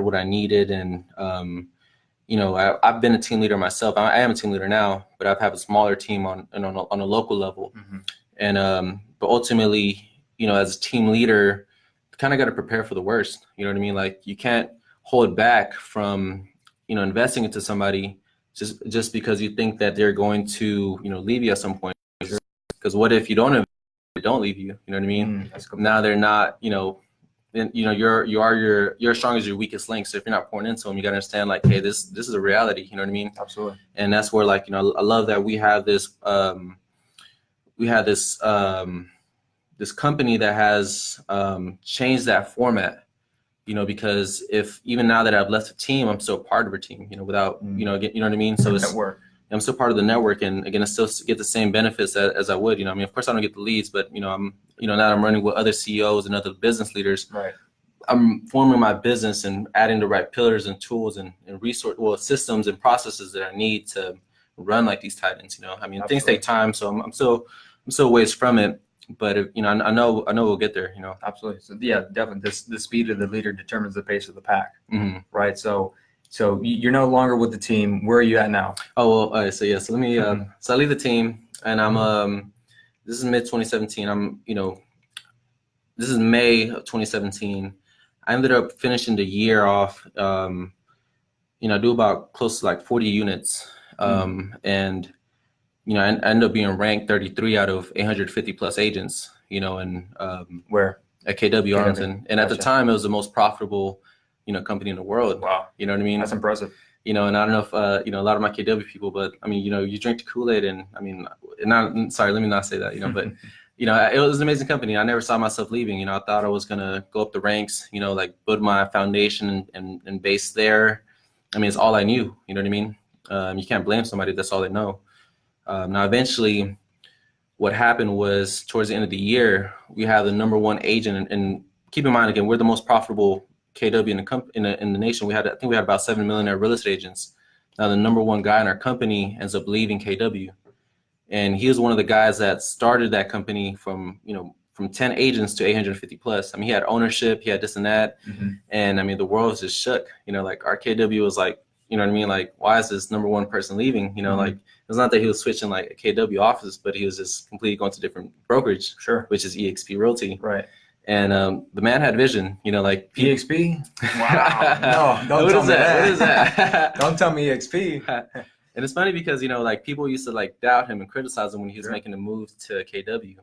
S2: what I needed, and I've been a team leader myself. I am a team leader now, but I've had a smaller team on a local level, and but ultimately, as a team leader, kind of got to prepare for the worst. You know what I mean? You can't hold back from investing into somebody just because you think that they're going to leave you at some point. Because what if you don't leave you? You know what I mean? Now they're not. You're as strong as your weakest link. So if you're not pouring into them, you got to understand, hey, this is a reality. You know what I mean?
S1: Absolutely.
S2: And that's where I love that we have this this company that has changed that format. Because if even now that I've left the team, I'm still part of her team, without, you know what I mean? So I'm still part of the network, and again, I still get the same benefits as I would, of course I don't get the leads, but, I'm now I'm running with other CEOs and other business leaders.
S1: Right.
S2: I'm forming my business and adding the right pillars and tools and systems and processes that I need to run like these titans,
S1: Absolutely.
S2: Things take time. So I'm still ways from it. But I know we'll get there.
S1: Absolutely. So yeah, definitely. The speed of the leader determines the pace of the pack. Right. So you're no longer with the team. Where are you at now?
S2: Oh well. All right, so yeah. So let me. So I leave the team, and I'm. This is mid 2017. I'm. This is May of 2017. I ended up finishing the year off. I do about close to like 40 units. And, I end up being ranked 33 out of 850 plus agents, and
S1: Where?
S2: at KW Arlington. And at the
S1: Gotcha.
S2: time, it was the most profitable, company in the world.
S1: Wow.
S2: You know what I mean?
S1: That's impressive.
S2: And I don't know if, a lot of my KW people, but I mean, you drink the Kool-Aid and I mean, sorry, let me not say that, but, it was an amazing company. I never saw myself leaving. I thought I was going to go up the ranks, like build my foundation and base there. I mean, it's all I knew. You know what I mean? You can't blame somebody. That's all they know. Now, eventually, what happened was towards the end of the year, we have the number one agent. And keep in mind, again, we're the most profitable KW in the nation. I think we had about 7 millionaire real estate agents. Now, the number one guy in our company ends up leaving KW. And he was one of the guys that started that company from 10 agents to 850 plus. I mean, he had ownership, he had this and that. And I mean, the world was just shook, like our KW was like, you know what I mean? Like, why is this number one person leaving? Like, it's not that he was switching like a KW office, but he was just completely going to different brokerage, which is eXp Realty.
S1: Right.
S2: And the man had vision, like
S1: eXp. Wow. No, don't tell me that. What is that? Don't tell me eXp.
S2: And it's funny because, like people used to like doubt him and criticize him when he was making a move to KW.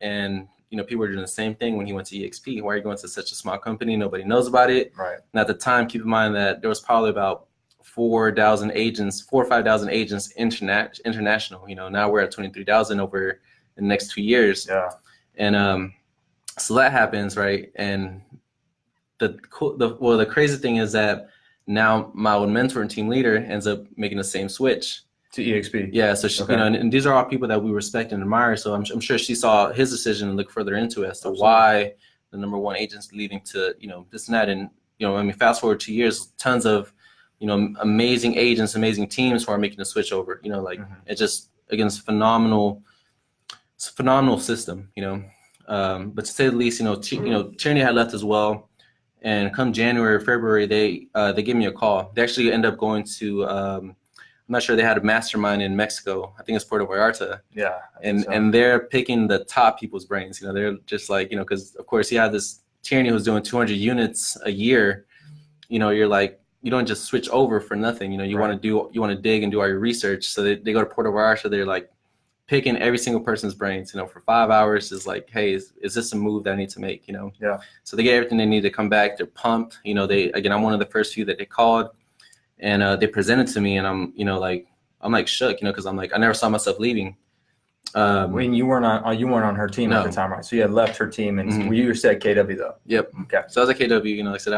S2: And, people were doing the same thing when he went to eXp. Why are you going to such a small company? Nobody knows about it.
S1: Right.
S2: And at the time, keep in mind that there was probably about 4,000 agents, 4,000 or 5,000 agents international. Now we're at 23,000 over the next 2 years.
S1: Yeah.
S2: And so that happens, right? And the crazy thing is that now my old mentor and team leader ends up making the same switch
S1: to eXp.
S2: Yeah, so she, and these are all people that we respect and admire. So I'm sure she saw his decision and looked further into it as to why the number one agent's leaving to this and that. And I mean, fast forward 2 years, tons of amazing agents, amazing teams who are making the switch over. It just again, it's a phenomenal system. But to say the least, Tierney had left as well. And come January or February, they gave me a call. They actually end up going to, I'm not sure, they had a mastermind in Mexico. I think it's Puerto Vallarta.
S1: Yeah.
S2: And they're picking the top people's brains. They're just like, because of course you have this Tierney who's doing 200 units a year. You're like, you don't just switch over for nothing. You want to dig and do all your research. So they go to Puerto Vallarta. They're like picking every single person's brains, for 5 hours. Is like, hey, is this a move that I need to make?
S1: Yeah.
S2: So they get everything they need to come back. They're pumped. I'm one of the first few that they called, and they presented to me, and I'm like shook, because I'm like, I never saw myself leaving.
S1: When you weren't on her team at the time, right? So you had left her team, and you were still at KW though.
S2: Yep.
S1: Okay.
S2: So I was at KW. Like I said,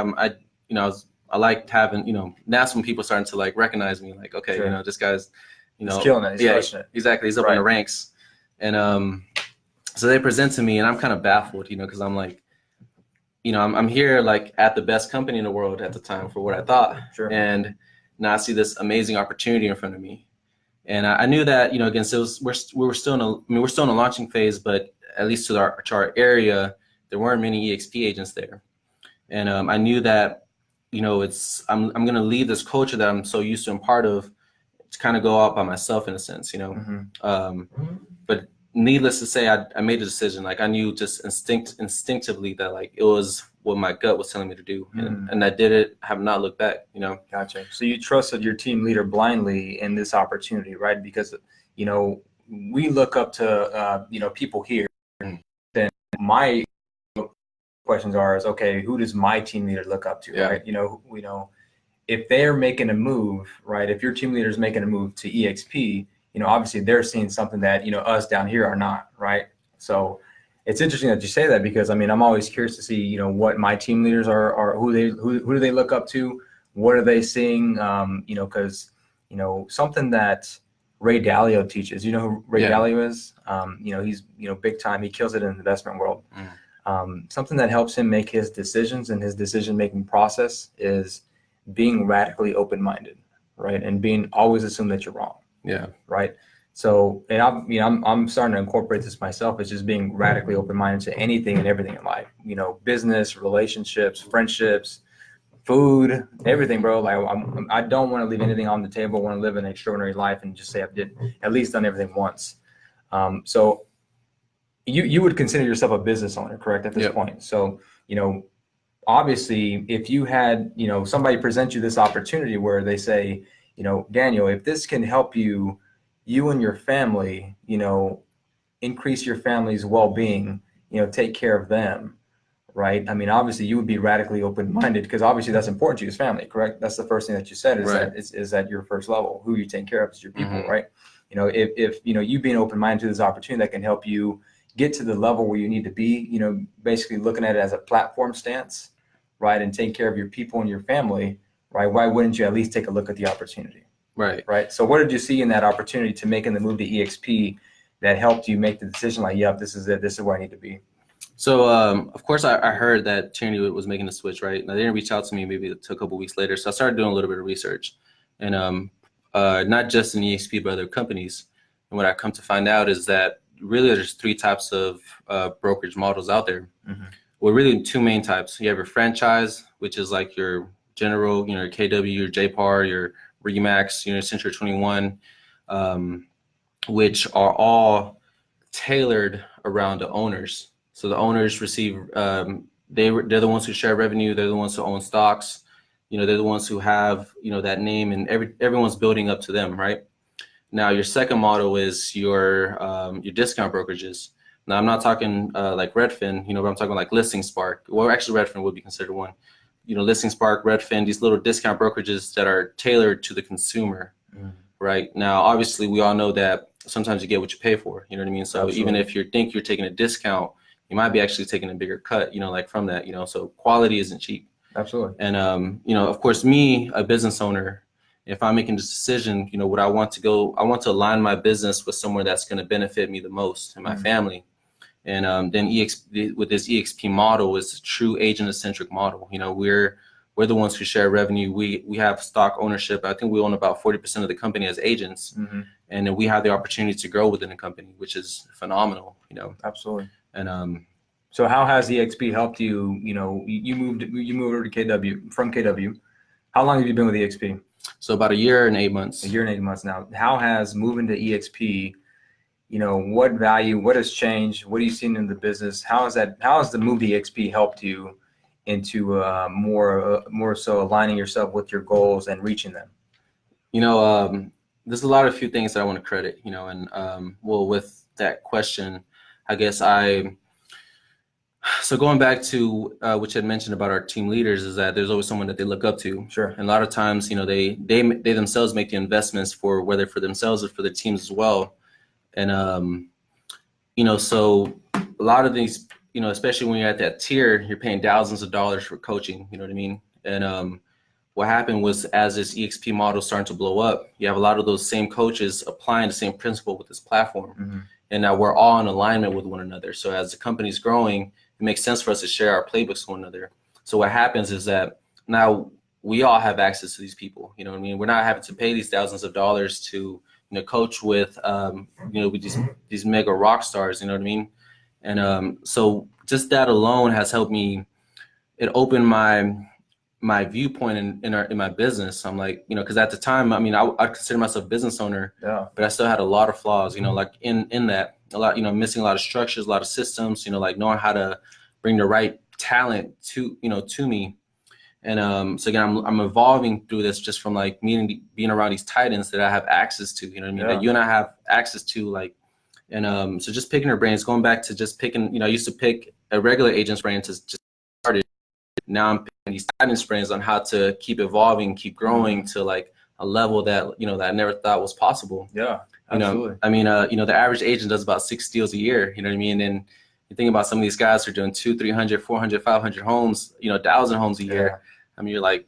S2: I liked having, that's when people starting to like recognize me, like, okay, this guy's,
S1: he's killing it. He's crushing it.
S2: Exactly. He's up in the ranks. And so they present to me, and I'm kind of baffled, because I'm like, I'm here like at the best company in the world at the time for what I thought.
S1: Sure.
S2: And now I see this amazing opportunity in front of me. And I knew that, again, so we're still in a launching phase, but at least to our area, there weren't many eXp agents there. And I knew that, I'm going to leave this culture that I'm so used to and part of to kind of go out by myself in a sense, But needless to say, I made a decision. Like I knew just instinctively that like it was what my gut was telling me to do, and I did it. I have not looked back.
S1: Gotcha. So you trusted your team leader blindly in this opportunity, right? Because we look up to people here. Then my questions are okay, who does my team leader look up to, right? If they're making a move, right? If your team leader is making a move to eXp, obviously they're seeing something that, us down here are not, right? So it's interesting that you say that, because I'm always curious to see, what my team leaders are who do they look up to? What are they seeing? Because, something that Ray Dalio teaches, who Ray Dalio is? He's, big time. He kills it in the investment world. Something that helps him make his decisions and his decision-making process is being radically open-minded, right? And being always assume that you're wrong.
S2: Yeah.
S1: Right. So, and I'm starting to incorporate this myself. It's just being radically open-minded to anything and everything in life, business, relationships, friendships, food, everything, bro. Like I don't want to leave anything on the table. I want to live an extraordinary life and just say I've at least done everything once. So you would consider yourself a business owner, correct, at this point? So, obviously, if you had, somebody present you this opportunity where they say, Daniel, if this can help you and your family, increase your family's well-being, take care of them, right? I mean, obviously you would be radically open-minded because obviously that's important to you as family, correct? That's the first thing that you said is
S2: Right.
S1: that is at your first level, who you take care of is your people,
S2: Mhm.
S1: right? If you being open-minded to this opportunity that can help you get to the level where you need to be, basically looking at it as a platform stance, right? And take care of your people and your family, right? Why wouldn't you at least take a look at the opportunity?
S2: Right.
S1: Right. So what did you see in that opportunity to making the move to eXp that helped you make the decision like, yep, this is it. This is where I need to be.
S2: So, of course, I heard that Tierney was making the switch, right? Now, they didn't reach out to me maybe a couple weeks later. So I started doing a little bit of research, and not just in eXp, but other companies. And what I come to find out is that really there's three types of brokerage models out there.
S1: Mm-hmm.
S2: Well, really two main types. You have your franchise, which is like your general, your KW, your JPAR, your Remax, Century 21, which are all tailored around the owners. So the owners receive, they're the ones who share revenue. They're the ones who own stocks. They're the ones who have, that name, and everyone's building up to them, right? Now, your second model is your discount brokerages. Now, I'm not talking like Redfin, but I'm talking like Listing Spark. Well, actually, Redfin would be considered one. Listing Spark, Redfin, these little discount brokerages that are tailored to the consumer, right? Now, obviously, we all know that sometimes you get what you pay for. You know what I mean? So
S1: Absolutely.
S2: even if you think you're taking a discount, you might be actually taking a bigger cut, like from that, so quality isn't cheap.
S1: Absolutely.
S2: And, of course, me, a business owner, if I'm making this decision, what I want to align my business with somewhere that's going to benefit me the most and my family. And then with this eXp model is a true agent-centric model. We're the ones who share revenue. We have stock ownership. I think we own about 40% of the company as agents. Mm-hmm. And then we have the opportunity to grow within the company, which is phenomenal,
S1: Absolutely.
S2: And
S1: so how has eXp helped you? You moved over to KW from KW. How long have you been with eXp?
S2: So about a year and 8 months.
S1: A year and 8 months now. How has moving to eXp, what value, what has changed? What have you seen in the business? How has the move to eXp helped you into more so aligning yourself with your goals and reaching them?
S2: There's a few things that I want to credit, and well, with that question, I guess so going back to what you had mentioned about our team leaders is that there's always someone that they look up to.
S1: Sure.
S2: And a lot of times, they themselves make the investments for whether for themselves or for their teams as well. And, so a lot of these, especially when you're at that tier, you're paying thousands of dollars for coaching, you know what I mean? And what happened was as this eXp model starting to blow up, you have a lot of those same coaches applying the same principle with this platform. Mm-hmm. And now we're all in alignment with one another. So as the company's growing, it makes sense for us to share our playbooks with one another. So what happens is that now we all have access to these people. You know what I mean? We're not having to pay these thousands of dollars to, coach with, with these mega rock stars. You know what I mean? And so just that alone has helped me. It opened my viewpoint in my business. I'm like, because at the time, I consider myself a business owner, yeah, but I still had a lot of flaws, like in that a lot, missing a lot of structures, a lot of systems, like knowing how to bring the right talent to me. And so again, I'm evolving through this just from like being around these titans that I have access to, you know what I mean? Yeah. That you and I have access to, like, and so just picking their brains, going back to just picking, I used to pick a regular agent's brain to just start it. Now I'm picking these titans' brains on how to keep evolving, keep growing to like a level that, that I never thought was possible.
S1: Yeah, absolutely.
S2: The average agent does about 6 deals a year, you know what I mean? And you think about some of these guys who are doing 200, 300, 400, 500 homes, 1,000 homes a year. Yeah. You're like,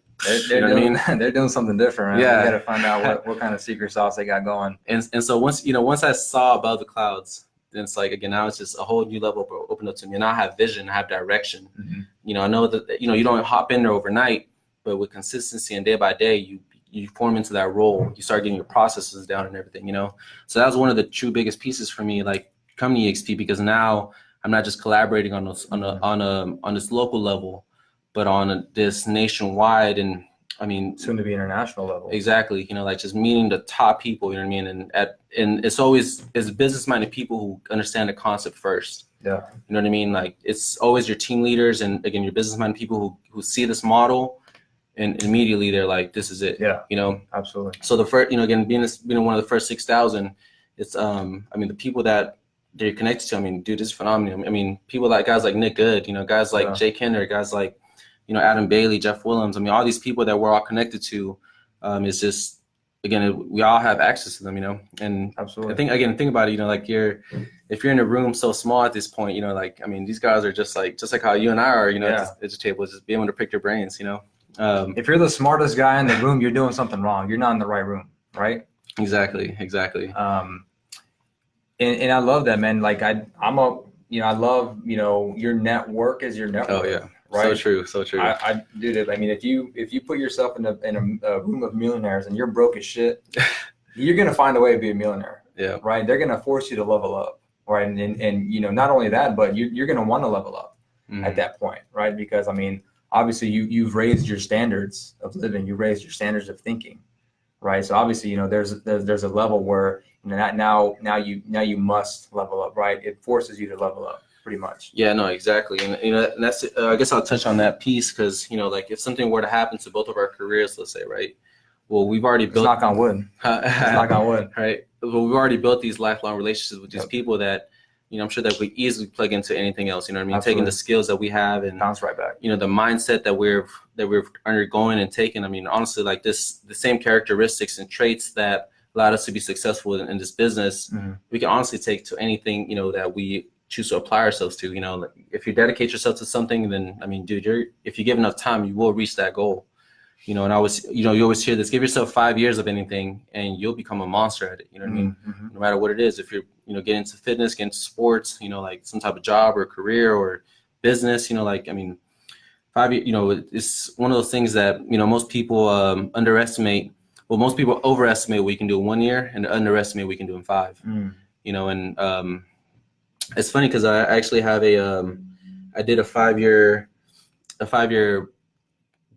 S1: they're doing something different, right?
S2: Yeah.
S1: You got to find out what kind of secret sauce they got going.
S2: And so once I saw above the clouds, then it's like, again, now it's just a whole new level opened up to me. And I have vision, I have direction. Mm-hmm. I know that, you don't hop in there overnight, but with consistency and day by day, you form into that role. You start getting your processes down and everything, So that was one of the true biggest pieces for me, like coming to eXp, because now I'm not just collaborating on this local level, but on this nationwide, and
S1: soon to be international level.
S2: Exactly. Like just meeting the top people, you know what I mean? And it's always business-minded people who understand the concept first.
S1: Yeah.
S2: You know what I mean? Like it's always your team leaders and again your businessmen, people who see this model and immediately they're like, this is it.
S1: Yeah.
S2: You know?
S1: Absolutely.
S2: So the first, again, being one of the first 6,000, it's I mean the people that they're connected to, I mean, dude, it's phenomenal. I mean, people like guys like Nick Good, guys like Jake Henner, guys like, Adam Bailey, Jeff Willems. I mean, all these people that we're all connected to, is just, again, we all have access to them, and
S1: Absolutely.
S2: I think about it, like if you're in a room so small at this point, like, I mean, these guys are just like how you and I are, at the table, just being able to pick your brains,
S1: if you're the smartest guy in the room, you're doing something wrong. You're not in the right room, right?
S2: Exactly.
S1: And I love that, man. Like I love, your network is your network.
S2: Oh yeah.
S1: Right.
S2: So true.
S1: I do that. I mean, if you put yourself in a room of millionaires and you're broke as shit, you're going to find a way to be a millionaire.
S2: Yeah.
S1: Right. They're going to force you to level up. Right. And not only that, but you're going to want to level up at that point. Right. Because I mean, obviously you've raised your standards of living, you raised your standards of thinking. Right. So obviously, there's a level where, now you must level up, right? It forces you to level up pretty much.
S2: Yeah, no, exactly. And, and that's, I guess I'll touch on that piece because, like if something were to happen to both of our careers, let's say, right? Well, we've already built.
S1: Knock on wood. Knock on wood.
S2: Right. Well, we've already built these lifelong relationships with these people that, I'm sure that we easily plug into anything else. You know what I mean?
S1: Absolutely.
S2: Taking the skills that we have and
S1: bounce right back.
S2: The mindset that we're undergoing and taking. I mean, honestly, like the same characteristics and traits that allowed us to be successful in this business, we can honestly take to anything, that we choose to apply ourselves to. Like if you dedicate yourself to something, then I mean, dude, if you give enough time, you will reach that goal. And I was, you always hear this, give yourself 5 years of anything and you'll become a monster at it. You know what I mean? No matter what it is, if you're, get into fitness, get into sports, like some type of job or career or business, like, I mean, 5 years, it's one of those things that, most people underestimate. Well, most people overestimate what you can do in 1 year and underestimate what you can do in 5. And it's funny because I actually have I did a 5-year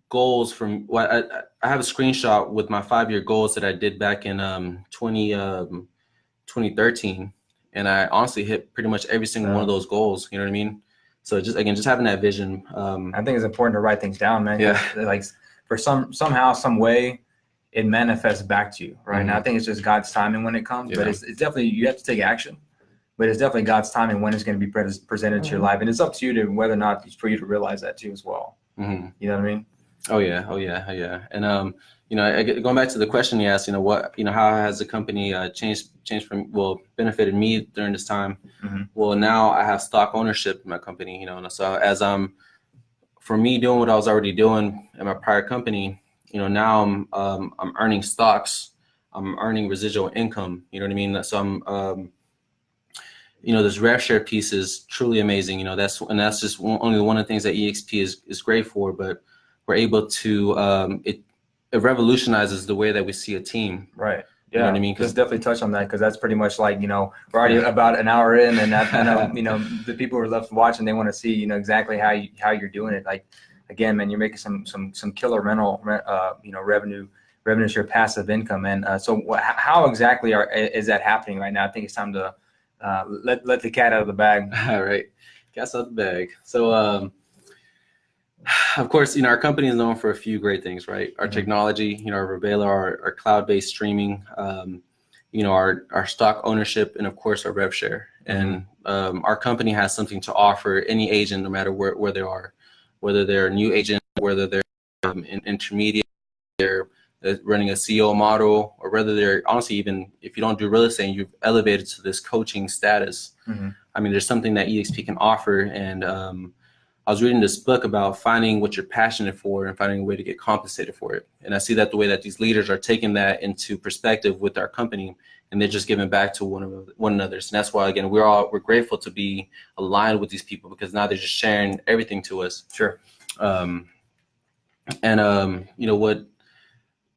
S2: goals from what I have a screenshot with my 5-year goals that I did back in 2013, and I honestly hit pretty much every single one of those goals. You know what I mean? So just having that vision.
S1: I think it's important to write things down, man.
S2: Yeah.
S1: Like for somehow, some way, it manifests back to you, right? And I think it's just God's timing when it comes, but it's definitely, you have to take action, but it's definitely God's timing when it's going to be presented to your life. And it's up to you to whether or not for you to realize that too as well. You know what I mean?
S2: Oh yeah. And going back to the question you asked, what, how has the company changed from, benefited me during this time? Well, now I have stock ownership in my company, and so as for me doing what I was already doing in my prior company, now I'm earning stocks, I'm earning residual income. You know what I mean? So I'm, this rev share piece is truly amazing. That's just only one of the things that eXp is great for, but we're able to, it revolutionizes the way that we see a team.
S1: Right. Yeah.
S2: You know what I mean?
S1: Just definitely touch on that, because that's pretty much like, we're already about an hour in, and that, the people who are left watching, they want to see, exactly how you're doing it. Like, again, man, you're making some killer rental, revenue share, passive income. And so how exactly is that happening right now? I think it's time to let the cat out of the bag.
S2: All right. Cat's out of the bag. So, of course, our company is known for a few great things, right? Our technology, our Verbela, our cloud-based streaming, our stock ownership, and of course our rev share. And our company has something to offer any agent, no matter where they are, whether they're a new agent, whether they're intermediate, they're running a CEO model, or whether they're honestly, even if you don't do real estate and you've elevated to this coaching status. I mean, there's something that eXp can offer. And I was reading this book about finding what you're passionate for and finding a way to get compensated for it. And I see that the way that these leaders are taking that into perspective with our company, and they're just giving back to one another. And that's why, again, we're grateful to be aligned with these people, because now they're just sharing everything to us.
S1: Sure.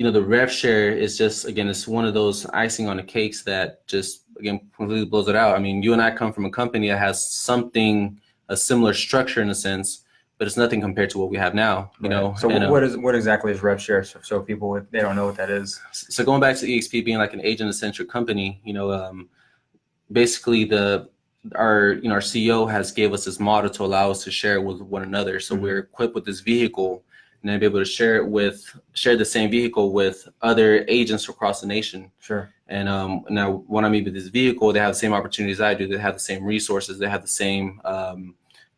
S2: The rev share is just, again, it's one of those icing on the cakes that just, again, completely blows it out. I mean, you and I come from a company that has a similar structure in a sense, but it's nothing compared to what we have now,
S1: So what exactly is rev share? So people, they don't know what that is.
S2: So going back to eXp being like an agent-centric company, basically our CEO has gave us this model to allow us to share it with one another. So we're equipped with this vehicle and then be able to share the same vehicle with other agents across the nation.
S1: Sure.
S2: And now when I meet with this vehicle, they have the same opportunities I do. They have the same resources. They have the same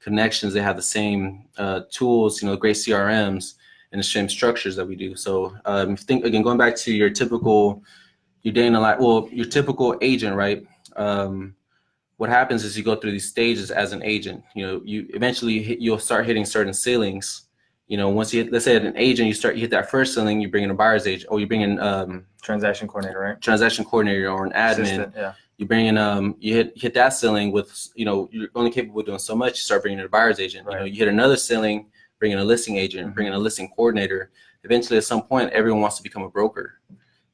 S2: connections. They have the same tools, great CRMs and the same structures that we do. So think again, going back to your typical agent, right? What happens is you go through these stages as an agent. You eventually you'll start hitting certain ceilings. Once let's say an agent, you hit that first ceiling, you bring in a buyer's agent, or you bring in
S1: transaction coordinator, right?
S2: Transaction coordinator or an admin.
S1: Assistant, yeah.
S2: You bring in you hit that ceiling with you're only capable of doing so much. You start bringing in a buyer's agent.
S1: Right.
S2: You hit another ceiling, bring in a listing agent, bring in a listing coordinator. Eventually, at some point, everyone wants to become a broker.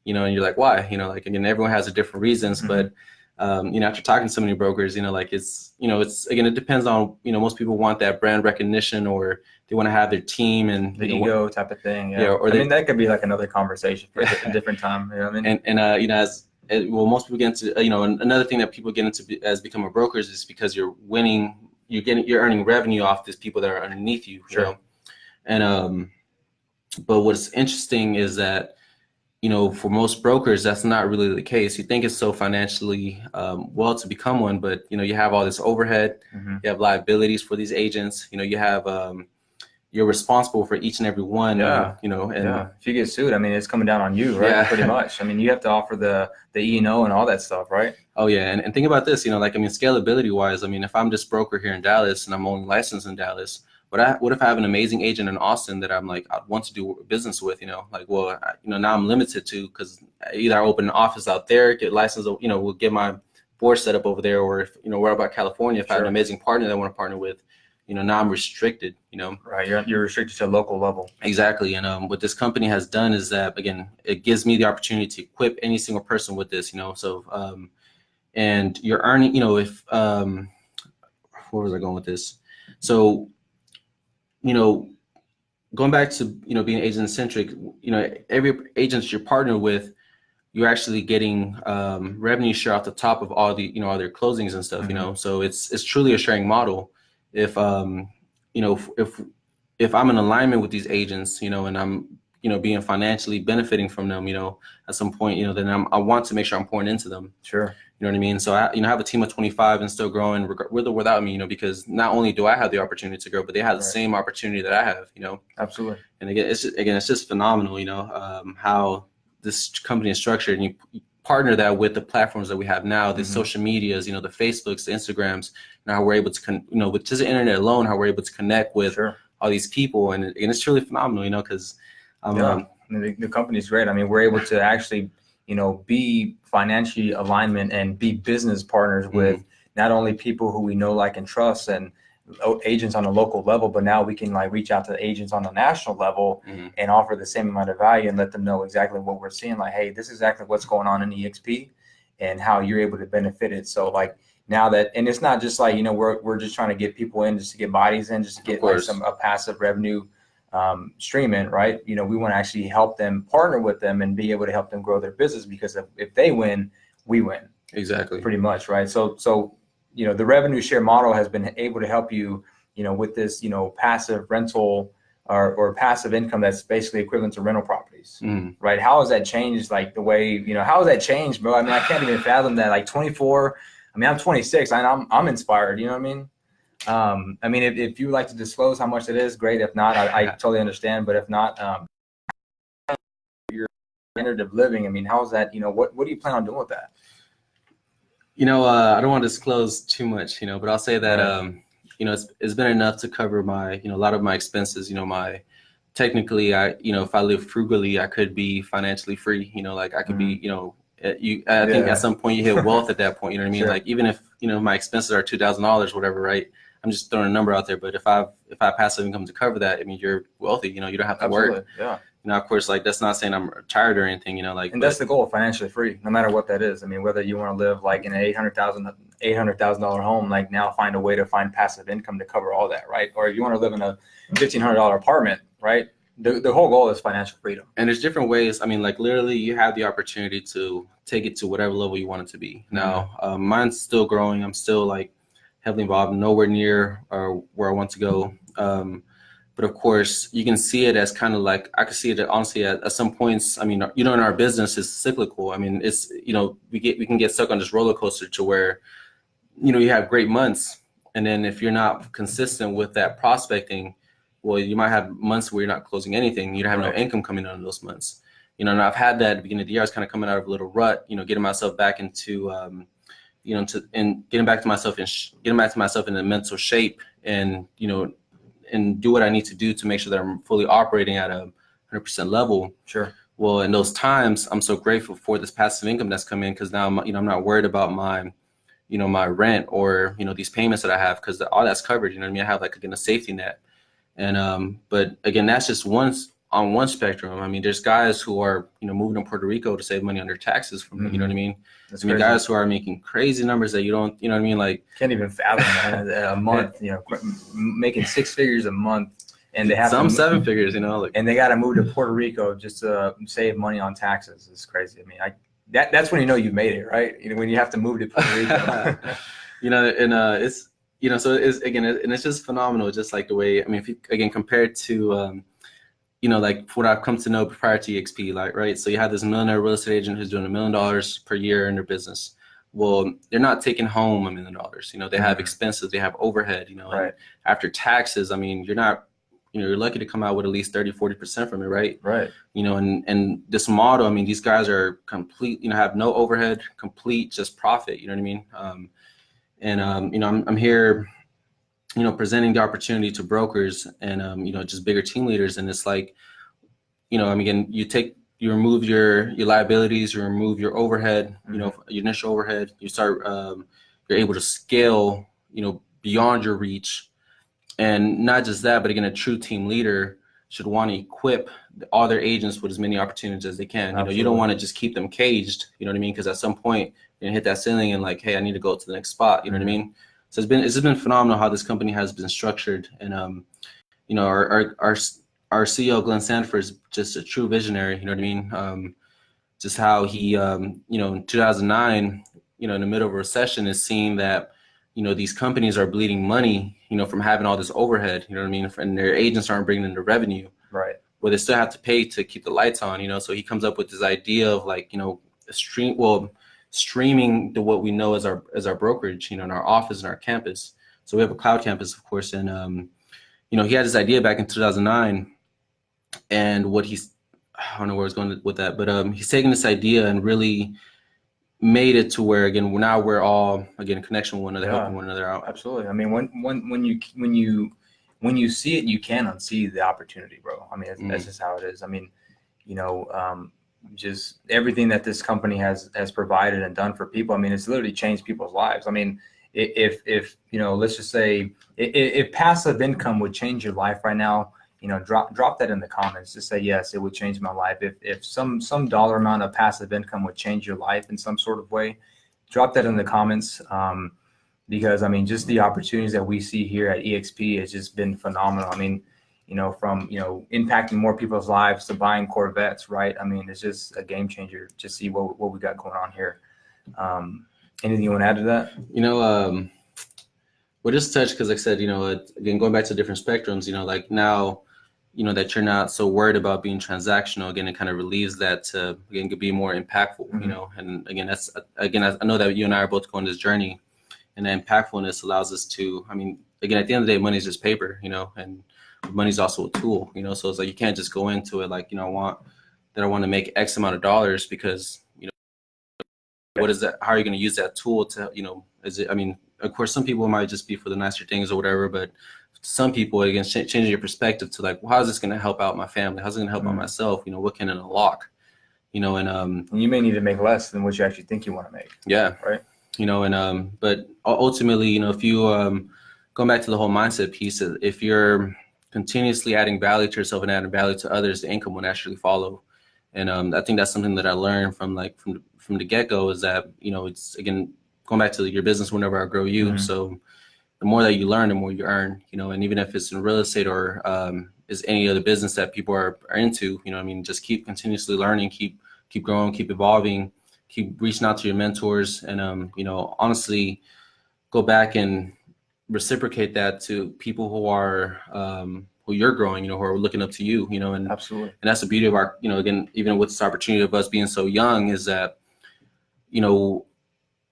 S2: And you're like, why? Again, everyone has a different reasons, but after talking to so many brokers, it's again, it depends on, most people want that brand recognition, or they want to have their team and
S1: the ego type of thing. Yeah.
S2: Or
S1: that could be like another conversation for a different time. You know what I mean?
S2: And most people get into, another thing that people get into as become a broker is because you're winning, you're earning revenue off these people that are underneath you.
S1: Sure.
S2: And, but what's interesting is that, for most brokers, that's not really the case. You think it's so financially well to become one, but you have all this overhead, you have liabilities for these agents. You have you're responsible for each and every one.
S1: Yeah. If you get sued, it's coming down on you, right?
S2: Yeah.
S1: Pretty much. You have to offer the E&O and all that stuff, right?
S2: Oh yeah, and think about this. Scalability wise. If I'm just broker here in Dallas and I'm only licensed in Dallas. What if I have an amazing agent in Austin that I'm like, I'd want to do business with, now I'm limited to, because either I open an office out there, get licensed, we'll get my board set up over there, or if, where about California, if I have an amazing partner that I want to partner with, now I'm restricted,
S1: Right, you're restricted to a local level.
S2: Exactly, and what this company has done is that, again, it gives me the opportunity to equip any single person with this, so, and you're earning, if, where was I going with this? So, going back to, being agent centric, every agent you're partnered with, you're actually getting revenue share off the top of all the, all their closings and stuff, so it's truly a sharing model. If, if I'm in alignment with these agents, and I'm, being financially benefiting from them, at some point, then I want to make sure I'm pouring into them.
S1: Sure.
S2: You know what I mean? So I have a team of 25 and still growing with or without me, because not only do I have the opportunity to grow, but they have the same opportunity that I have,
S1: Absolutely.
S2: And again, it's just phenomenal, how this company is structured, and you partner that with the platforms that we have now, the social medias, the Facebooks, the Instagrams, and how we're able to, with just the internet alone, how we're able to connect with all these people. And it's truly phenomenal, because
S1: the company's great. We're able to actually, be financially alignment and be business partners with not only people who we know, like, and trust, and agents on a local level, but now we can reach out to agents on the national level and offer the same amount of value and let them know exactly what we're seeing. Like, hey, this is exactly what's going on in eXp and how you're able to benefit it. So now that, and it's not just we're just trying to get people in just to get bodies in, just to get a passive revenue stream in, right? We want to actually help them, partner with them, and be able to help them grow their business, because if they win, we win.
S2: Exactly.
S1: Pretty much, right? So the revenue share model has been able to help you, with this, passive rental or passive income that's basically equivalent to rental properties, right? How has that changed, the way, how has that changed, bro? I can't even fathom that. 24, I'm 26, and I'm inspired, you know what I mean? If you would like to disclose how much it is, great. If not, I totally understand. But if not, your standard of living, how is that, what do you plan on doing with that?
S2: I don't want to disclose too much, but I'll say that, it's been enough to cover my, a lot of my expenses, technically, if I live frugally, I could be financially free, I could be, I think at some point you hit wealth at that point, you know what I mean?
S1: Sure.
S2: Even if, my expenses are $2,000, whatever, right? I'm just throwing a number out there, but if I have passive income to cover that, you're wealthy, you don't have to work.
S1: Yeah.
S2: Of course, that's not saying I'm retired or anything,
S1: and that's the goal, financially free, no matter what that is. Whether you want to live in an $800,000 home, now find a way to find passive income to cover all that, right? Or if you want to live in a $1,500 apartment, right? The whole goal is financial freedom.
S2: And there's different ways. Literally, you have the opportunity to take it to whatever level you want it to be. Now, mine's still growing. I'm still heavily involved, nowhere near where I want to go. But of course, you can see it as kind of like, I could see it honestly at some points. I mean, in our business is cyclical. I mean, it's, we can get stuck on this roller coaster to where, you have great months. And then if you're not consistent with that prospecting, well, you might have months where you're not closing anything. You don't have no income coming out of those months. And I've had that at the beginning of the year. I was kind of coming out of a little rut, getting myself back into, getting back to myself in a mental shape, and, and do what I need to do to make sure that I'm fully operating at a 100% level.
S1: Sure.
S2: Well, in those times, I'm so grateful for this passive income that's come in, because now I'm not worried about my, my rent or, these payments that I have, because all that's covered. I have like, again, a safety net. And but again, that's just on one spectrum. I mean, there's guys who are, moving to Puerto Rico to save money on their taxes from, you know what I mean?
S1: That's
S2: crazy. Guys who are making crazy numbers that you don't, you know what I mean? Like,
S1: can't even fathom that a month, making 6 figures a month, and they have
S2: some 7 figures, like,
S1: and they got to move to Puerto Rico just to save money on taxes. It's crazy. I mean, that's when you made it, right? when you have to move to Puerto Rico.
S2: And it's, so it's, again, and it's just phenomenal, just like the way, I mean, if you, again, compared to, like what I've come to know prior to eXp, like, right? So you have this millionaire real estate agent who's doing $1 million per year in their business. Well, they're not taking home $1 million. They have expenses, they have overhead, right. And after taxes, I mean, you're not, you're lucky to come out with at least 30-40% from it, right?
S1: Right.
S2: And this model, I mean, these guys are complete, have no overhead, complete just profit, you know what I mean? I'm here, presenting the opportunity to brokers and, just bigger team leaders. And it's like, I mean, again, you remove your liabilities, you remove your overhead, your initial overhead, you start, you're able to scale, beyond your reach. And not just that, but again, a true team leader should want to equip all their agents with as many opportunities as they can. You don't want to just keep them caged, you know what I mean? Because at some point you're gonna hit that ceiling and like, hey, I need to go to the next spot, you know what I mean? So it's been phenomenal how this company has been structured. And our CEO Glenn Sanford is just a true visionary, you know what I mean? Just how he in 2009, in the middle of a recession, is seeing that these companies are bleeding money, from having all this overhead, you know what I mean? And their agents aren't bringing in the revenue.
S1: Right.
S2: Well, they still have to pay to keep the lights on, so he comes up with this idea of like, streaming to what we know as our brokerage, in our office and our campus. So we have a cloud campus, of course. And, he had this idea back in 2009, and I don't know where I was going with that, but he's taking this idea and really made it to where, again, now we're all, again, in connection with one another, helping one another out.
S1: Absolutely. I mean, when you see it, you can unsee the opportunity, bro. I mean, that's just how it is. I mean, just everything that this company has provided and done for people. I mean, it's literally changed people's lives. I mean, if let's just say if passive income would change your life right now, drop that in the comments. Just say, yes, it would change my life. If some dollar amount of passive income would change your life in some sort of way, drop that in the comments. Because I mean, just the opportunities that we see here at eXp has just been phenomenal. I mean, from, impacting more people's lives to buying Corvettes, right? I mean, it's just a game changer to see what we got going on here. Anything you want to add to that?
S2: Well, just touch, because like I said, again, going back to different spectrums, like now, that you're not so worried about being transactional. Again, it kind of relieves that to, again, could be more impactful, and again, I know that you and I are both going this journey, and the impactfulness allows us to, I mean, again, at the end of the day, money is just paper, and money's also a tool, so it's like, you can't just go into it like, I want to make X amount of dollars, because, what is that? How are you going to use that tool to, is it, I mean, of course, some people might just be for the nicer things or whatever, but some people, again, changing your perspective to like, well, how's this going to help out my family? How's it going to help out myself? What can it unlock? And
S1: you may need to make less than what you actually think you want to make.
S2: Yeah.
S1: Right.
S2: But ultimately, if you, going back to the whole mindset piece, if you're continuously adding value to yourself and adding value to others, the income will naturally follow. And I think that's something that I learned from the get-go, is that, it's, again, going back to your business, whenever I grow you. So the more that you learn, the more you earn, and even if it's in real estate or is any other business that people are into, just keep continuously learning, keep growing, keep evolving, keep reaching out to your mentors, and, honestly, go back and reciprocate that to people who are who you're growing, who are looking up to you, and
S1: Absolutely.
S2: And that's the beauty of our, again, even with this opportunity of us being so young, is that,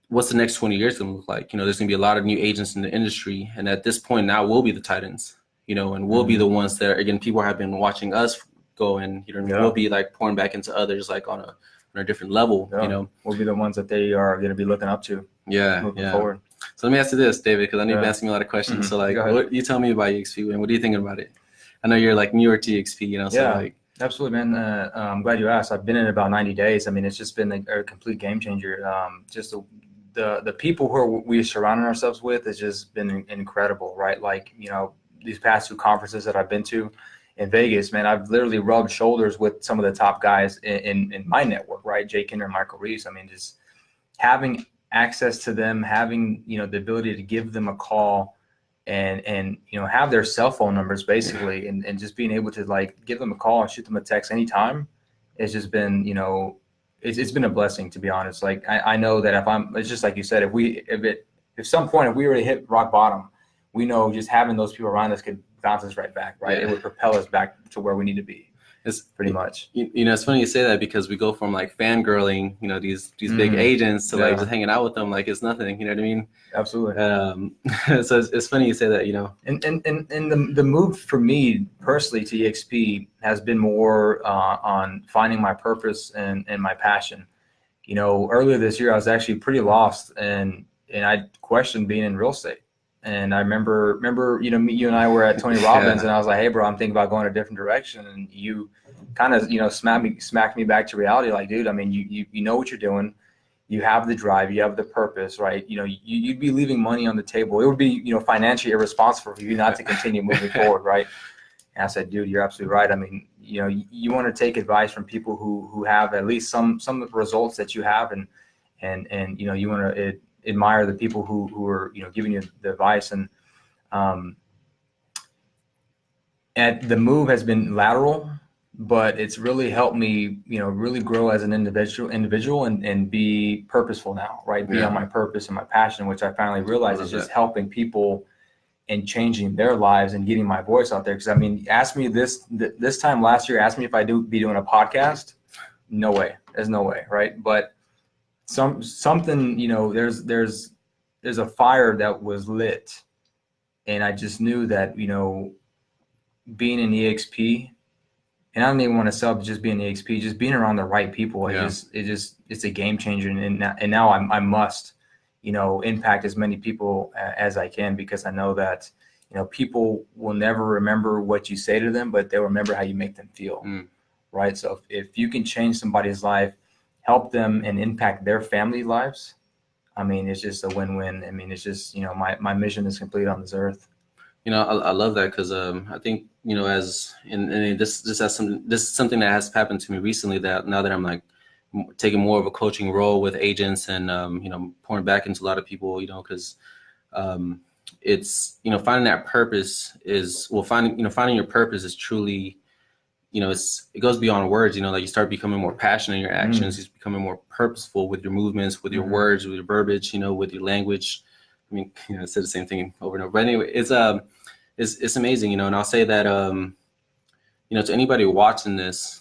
S2: what's the next 20 years going to look like? There's going to be a lot of new agents in the industry. And at this point now we'll be the titans, and we'll be the ones that, again, people have been watching us go, and, we'll be like pouring back into others, like on a different level,
S1: We'll be the ones that they are going to be looking up to. Moving forward.
S2: So let me ask you this, David, because I know you've asked me a lot of questions. So like, what you tell me about eXp, and what are you thinking about it? I know you're like newer to eXp, so like.
S1: Absolutely, man. I'm glad you asked. I've been in about 90 days. I mean, it's just been a complete game changer. Just the people who we surrounding ourselves with has just been incredible, right? Like, these past 2 conferences that I've been to in Vegas, man, I've literally rubbed shoulders with some of the top guys in my network, right? Jay Kinder and Michael Reeves. I mean, just having access to them, having, the ability to give them a call and have their cell phone numbers basically, and just being able to like give them a call and shoot them a text anytime. It's just been, it's been a blessing, to be honest. Like I know that it's just like you said, if some point, if we already hit rock bottom, we know just having those people around us could bounce us right back, right? It would propel us back to where we need to be. It's pretty much.
S2: It's funny you say that, because we go from like fangirling, these big agents to like just hanging out with them like it's nothing. You know what I mean?
S1: Absolutely.
S2: So it's funny you say that.
S1: And the move for me personally to eXp has been more on finding my purpose and my passion. Earlier this year I was actually pretty lost, and I questioned being in real estate. And I remember, you and I were at Tony Robbins, and I was like, hey, bro, I'm thinking about going a different direction. And you kind of, smacked me back to reality. Like, dude, I mean, you know what you're doing. You have the drive, you have the purpose, right? You'd be leaving money on the table. It would be, financially irresponsible for you not to continue moving forward, right? And I said, dude, you're absolutely right. I mean, you want to take advice from people who have at least some of the results that you have, and you want to admire the people who are giving you the advice. And the move has been lateral, but it's really helped me really grow as an individual and be purposeful now, right? Be on my purpose and my passion, which I finally realized is just helping people and changing their lives and getting my voice out there. Because I mean, ask me this time last year, ask me if I be doing a podcast. No way. There's no way, right? But something, there's a fire that was lit, and I just knew that, being in eXp, and I don't even want to sell, but just being in eXp, just being around the right people, it's a game changer. And now I must, impact as many people as I can, because I know that, people will never remember what you say to them, but they'll remember how you make them feel. Right. So if you can change somebody's life, help them and impact their family lives, I mean, it's just a win-win. I mean, it's just, my mission is complete on this earth.
S2: I love that, because I think, this is something that has happened to me recently, that now that I'm like taking more of a coaching role with agents, and pouring back into a lot of people, because it's finding that purpose finding your purpose is truly, it goes beyond words. Like you start becoming more passionate in your actions. You're becoming more purposeful with your movements, with your words, with your verbiage, with your language. I mean, I said the same thing over and over. But anyway, it's amazing, and I'll say that, to anybody watching this,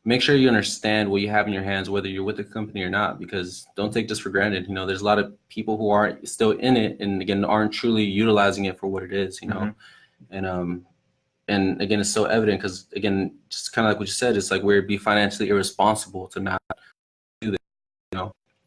S2: make sure you understand what you have in your hands, whether you're with the company or not, because don't take this for granted. There's a lot of people who are still in it, and again, aren't truly utilizing it for what it is, and again, it's so evident, because again, just kind of like what you said, it's like we'd be financially irresponsible to not do this,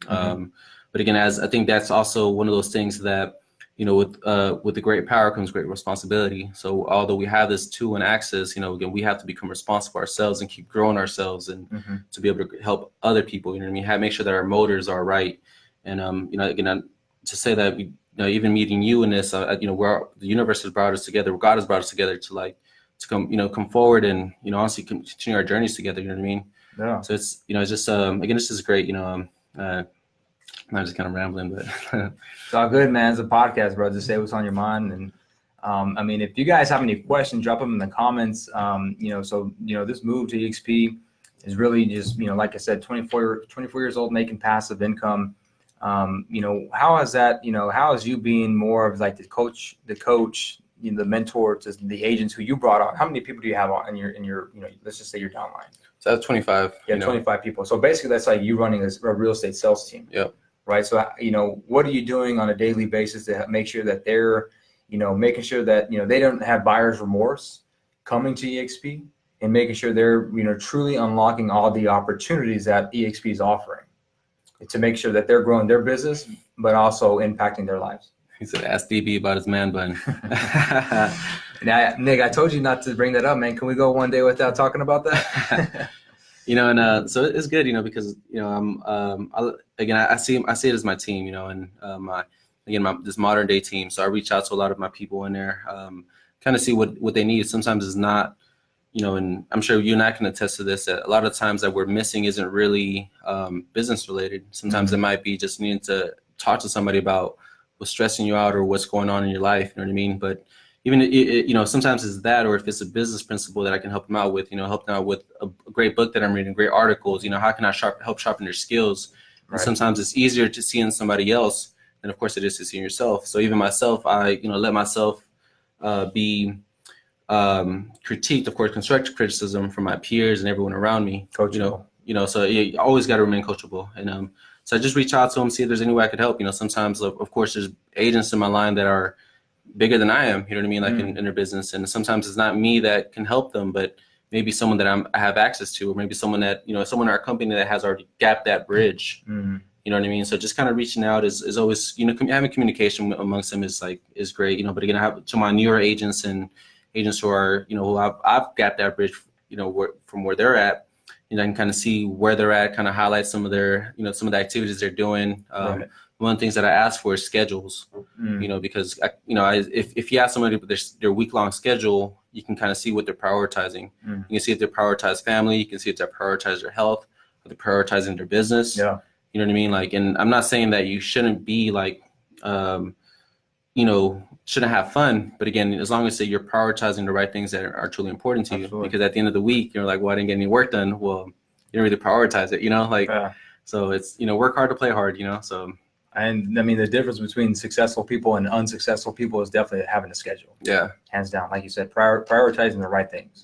S2: but again, as I think that's also one of those things that, with the great power comes great responsibility. So although we have this tool and access, again, we have to become responsible ourselves and keep growing ourselves, and to be able to help other people, make sure that our motives are right. And, again, to say that, even meeting you in this, where the universe has brought us together, God has brought us together to come forward and, honestly continue our journeys together. You know what I mean?
S1: Yeah.
S2: So it's, it's just, again, it's just great. I'm just kind of rambling, but
S1: it's all good, man. It's a podcast, bro. Just say what's on your mind. And I mean, if you guys have any questions, drop them in the comments. This move to eXp is really just, like I said, 24 years old, making passive income. How has that, how has you being more of like the coach, the mentor to the agents who you brought on? How many people do you have on in your, let's just say your downline?
S2: So that's 25.
S1: Yeah, 25 people. So basically that's like you running a real estate sales team.
S2: Yep.
S1: Right. So, what are you doing on a daily basis to make sure that they're, making sure that, they don't have buyer's remorse coming to eXp, and making sure they're, truly unlocking all the opportunities that eXp is offering to make sure that they're growing their business, but also impacting their lives.
S2: He said, ask DB about his man bun.
S1: Now, Nick, I told you not to bring that up, man. Can we go one day without talking about that?
S2: So it's good, because, I see it as my team, and this modern day team. So I reach out to a lot of my people in there, kind of see what they need. Sometimes it's not, and I'm sure you and I can attest to this, that a lot of times that we're missing isn't really business related. Sometimes it might be just needing to talk to somebody about what's stressing you out or what's going on in your life. You know what I mean? But even sometimes it's that, or if it's a business principle that I can help them out with, help them out with a great book that I'm reading, great articles, how can I help sharpen their skills? Right. And sometimes it's easier to see in somebody else than of course it is to see in yourself. So even myself, I, let myself be critiqued, of course, constructive criticism from my peers and everyone around me.
S1: Coachable.
S2: So you always got to remain coachable. And so I just reach out to them, see if there's any way I could help. Sometimes, of course, there's agents in my line that are bigger than I am, you know what I mean, like in their business. And sometimes it's not me that can help them, but maybe someone that I have access to, or maybe someone that, someone in our company that has already gapped that bridge. You know what I mean? So just kind of reaching out is always, having communication amongst them is great, but again, I have to my newer agents and agents who are, who I've gapped that bridge, from where they're at, I can kind of see where they're at, kind of highlight some of their, some of the activities they're doing. Right. One of the things that I ask for is schedules, because, if you ask somebody their week-long schedule, you can kind of see what they're prioritizing. You can see if they prioritize family, you can see if they prioritize their health, if they're prioritizing their business. Yeah. You know what I mean? Like, and I'm not saying that you shouldn't be like, shouldn't have fun, but again, as long as you're prioritizing the right things that are truly important to you, because at the end of the week, you're like, well, I didn't get any work done. Well, you don't really prioritize it, so it's, work hard to play hard, so.
S1: And I mean, the difference between successful people and unsuccessful people is definitely having a schedule. Yeah. Hands down. Like you said, prioritizing the right things,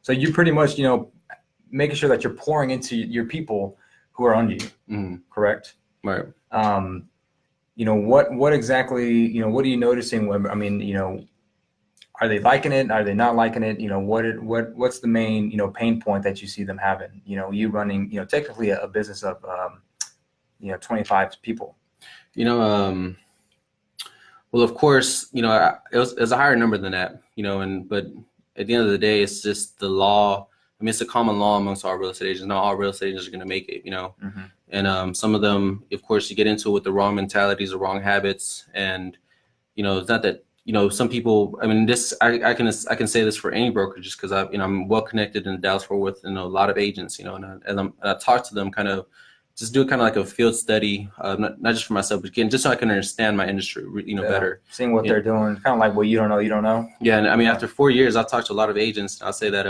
S1: so you pretty much, making sure that you're pouring into your people who are under you. Correct. Right. What exactly, what are you noticing when, are they liking it? Are they not liking it? What's the main, pain point that you see them having, you running, technically a business of, 25 people?
S2: Well, of course, it was a higher number than that, but at the end of the day, it's just the law. I mean, it's a common law amongst all real estate agents. Not all real estate agents are going to make it, And some of them, of course, you get into it with the wrong mentalities, the wrong habits, and it's not that some people. I mean, this I can say this for any broker, just because I'm well connected in Dallas-Fort Worth, and a lot of agents, and I talk to them, kind of just do kind of like a field study, not just for myself, but again, just so I can understand my industry, better.
S1: Seeing what they're doing, kind of like what you don't know, you don't know.
S2: Yeah, and I mean, after 4 years, I've talked to a lot of agents. I'll say that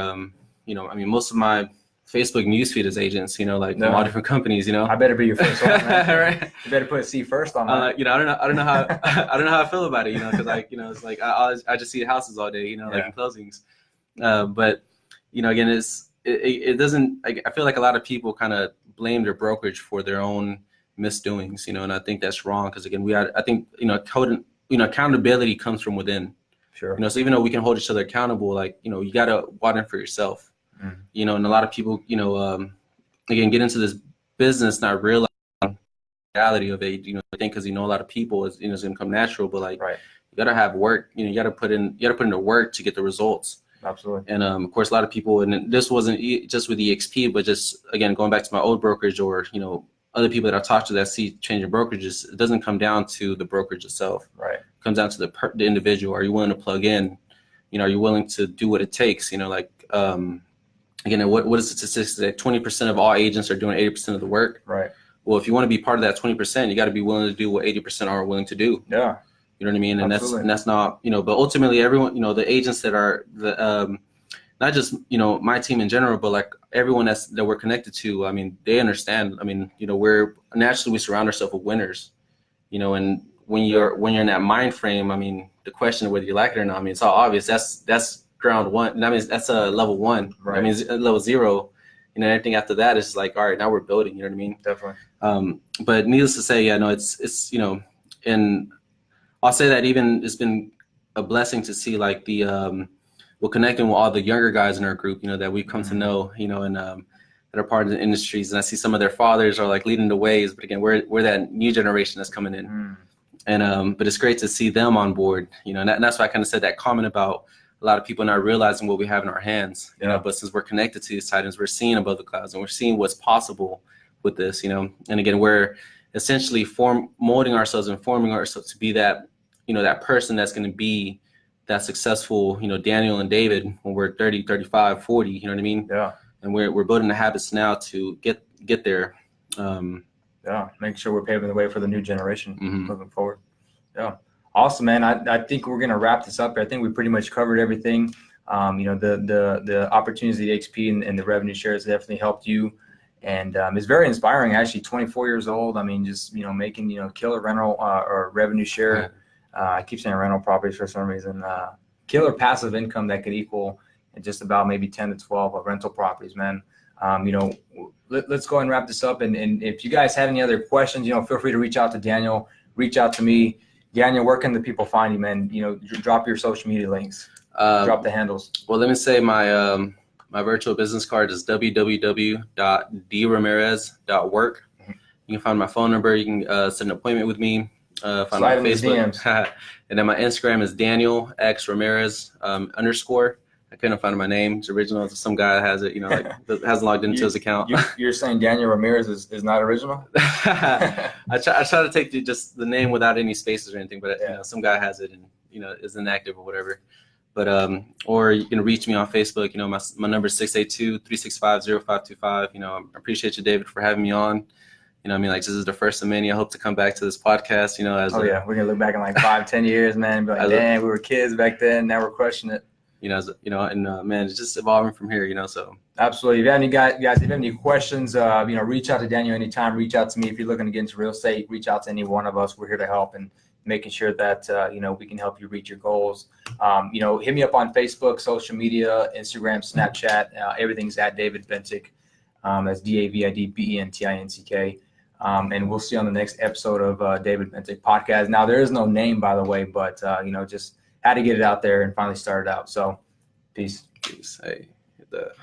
S2: most of my Facebook newsfeed is agents, from all different companies,
S1: I better be your first one, man. Right. You better put C first on that.
S2: I don't know how I don't know how I feel about it, because it's like I just see houses all day, like in closings. But again, it doesn't. I feel like a lot of people kind of blame their brokerage for their own misdoings, and I think that's wrong, because again, I think accountability comes from within. Sure. So even though we can hold each other accountable, like you got to watch in for yourself. And a lot of people, again, get into this business not realizing the reality of it. I think because a lot of people is it's gonna come natural, but like you gotta have work. You gotta put in the work to get the results.
S1: Absolutely.
S2: And of course, a lot of people, and this wasn't just with eXp, but just again going back to my old brokerage, or other people that I talked to that see changing brokerages, it doesn't come down to the brokerage itself. Right. It comes down to the individual. Are you willing to plug in? Are you willing to do what it takes? Again, what is the statistics that 20% of all agents are doing 80% of the work? Right. Well, if you want to be part of that 20%, you got to be willing to do what 80% are willing to do. Yeah. You know what I mean? And Absolutely. That's not, but ultimately everyone, the agents that are not not just, my team in general, but like everyone that we're connected to, I mean, they understand. I mean, we surround ourselves with winners, and when you're in that mind frame, I mean, the question of whether you like it or not, I mean, it's all obvious. That's ground one. I mean, that's a level one.
S1: Right.
S2: I mean, level zero, everything after that is like, all right, now we're building, you know what I mean?
S1: Definitely.
S2: But needless to say, yeah, no, it's, and I'll say that even it's been a blessing to see like we're connecting with all the younger guys in our group, that we've come to know, and that are part of the industries. And I see some of their fathers are like leading the ways, but again, we're that new generation that's coming in. And but it's great to see them on board, and that's why I kind of said that comment about a lot of people not realizing what we have in our hands. But since we're connected to these titans, we're seeing above the clouds and we're seeing what's possible with this, and again, we're essentially molding ourselves and forming ourselves to be that, that person that's going to be that successful, Daniel and David when we're 30, 35, 40, you know what I mean?
S1: Yeah.
S2: And we're building the habits now to get there.
S1: Yeah, make sure we're paving the way for the new generation moving forward. Yeah, awesome, man. I think we're gonna wrap this up. I think we pretty much covered everything. The opportunities at eXp and the revenue shares definitely helped you, and it's very inspiring. Actually, 24 years old. I mean, just making killer rental or revenue share. I keep saying rental properties for some reason. Killer passive income that could equal just about maybe 10 to 12 of rental properties, man. Let's go ahead and wrap this up. And if you guys have any other questions, feel free to reach out to Daniel, reach out to me. Daniel, where can the people find you, man? Drop your social media links, drop the handles.
S2: Well, let me say my virtual business card is www.dramirez.work. You can find my phone number. You can set an appointment with me. Find my Facebook. And then my Instagram is Daniel X Ramirez _. I couldn't find my name. It's original. Some guy has it, hasn't logged into his account.
S1: You're saying Daniel Ramirez is not original?
S2: I try to take just the name without any spaces or anything, but some guy has it and is inactive or whatever. But or you can reach me on Facebook. My number is 682-365-0525. I appreciate you, David, for having me on. This is the first of many. I hope to come back to this podcast. We're
S1: gonna look back in like 5-10 years, man, and be like, dang, we were kids back then. Now we're crushing it.
S2: Man, it's just evolving from here, so.
S1: Absolutely. If you have any guys, if you have any questions, reach out to Daniel anytime. Reach out to me if you're looking to get into real estate. Reach out to any one of us. We're here to help and making sure that we can help you reach your goals. Hit me up on Facebook, social media, Instagram, Snapchat. Everything's at David Bentic. That's DavidBentic. And we'll see you on the next episode of David Bentic Podcast. Now, there is no name, by the way, but just had to get it out there and finally start it out. So, peace.
S2: Hey, hit that.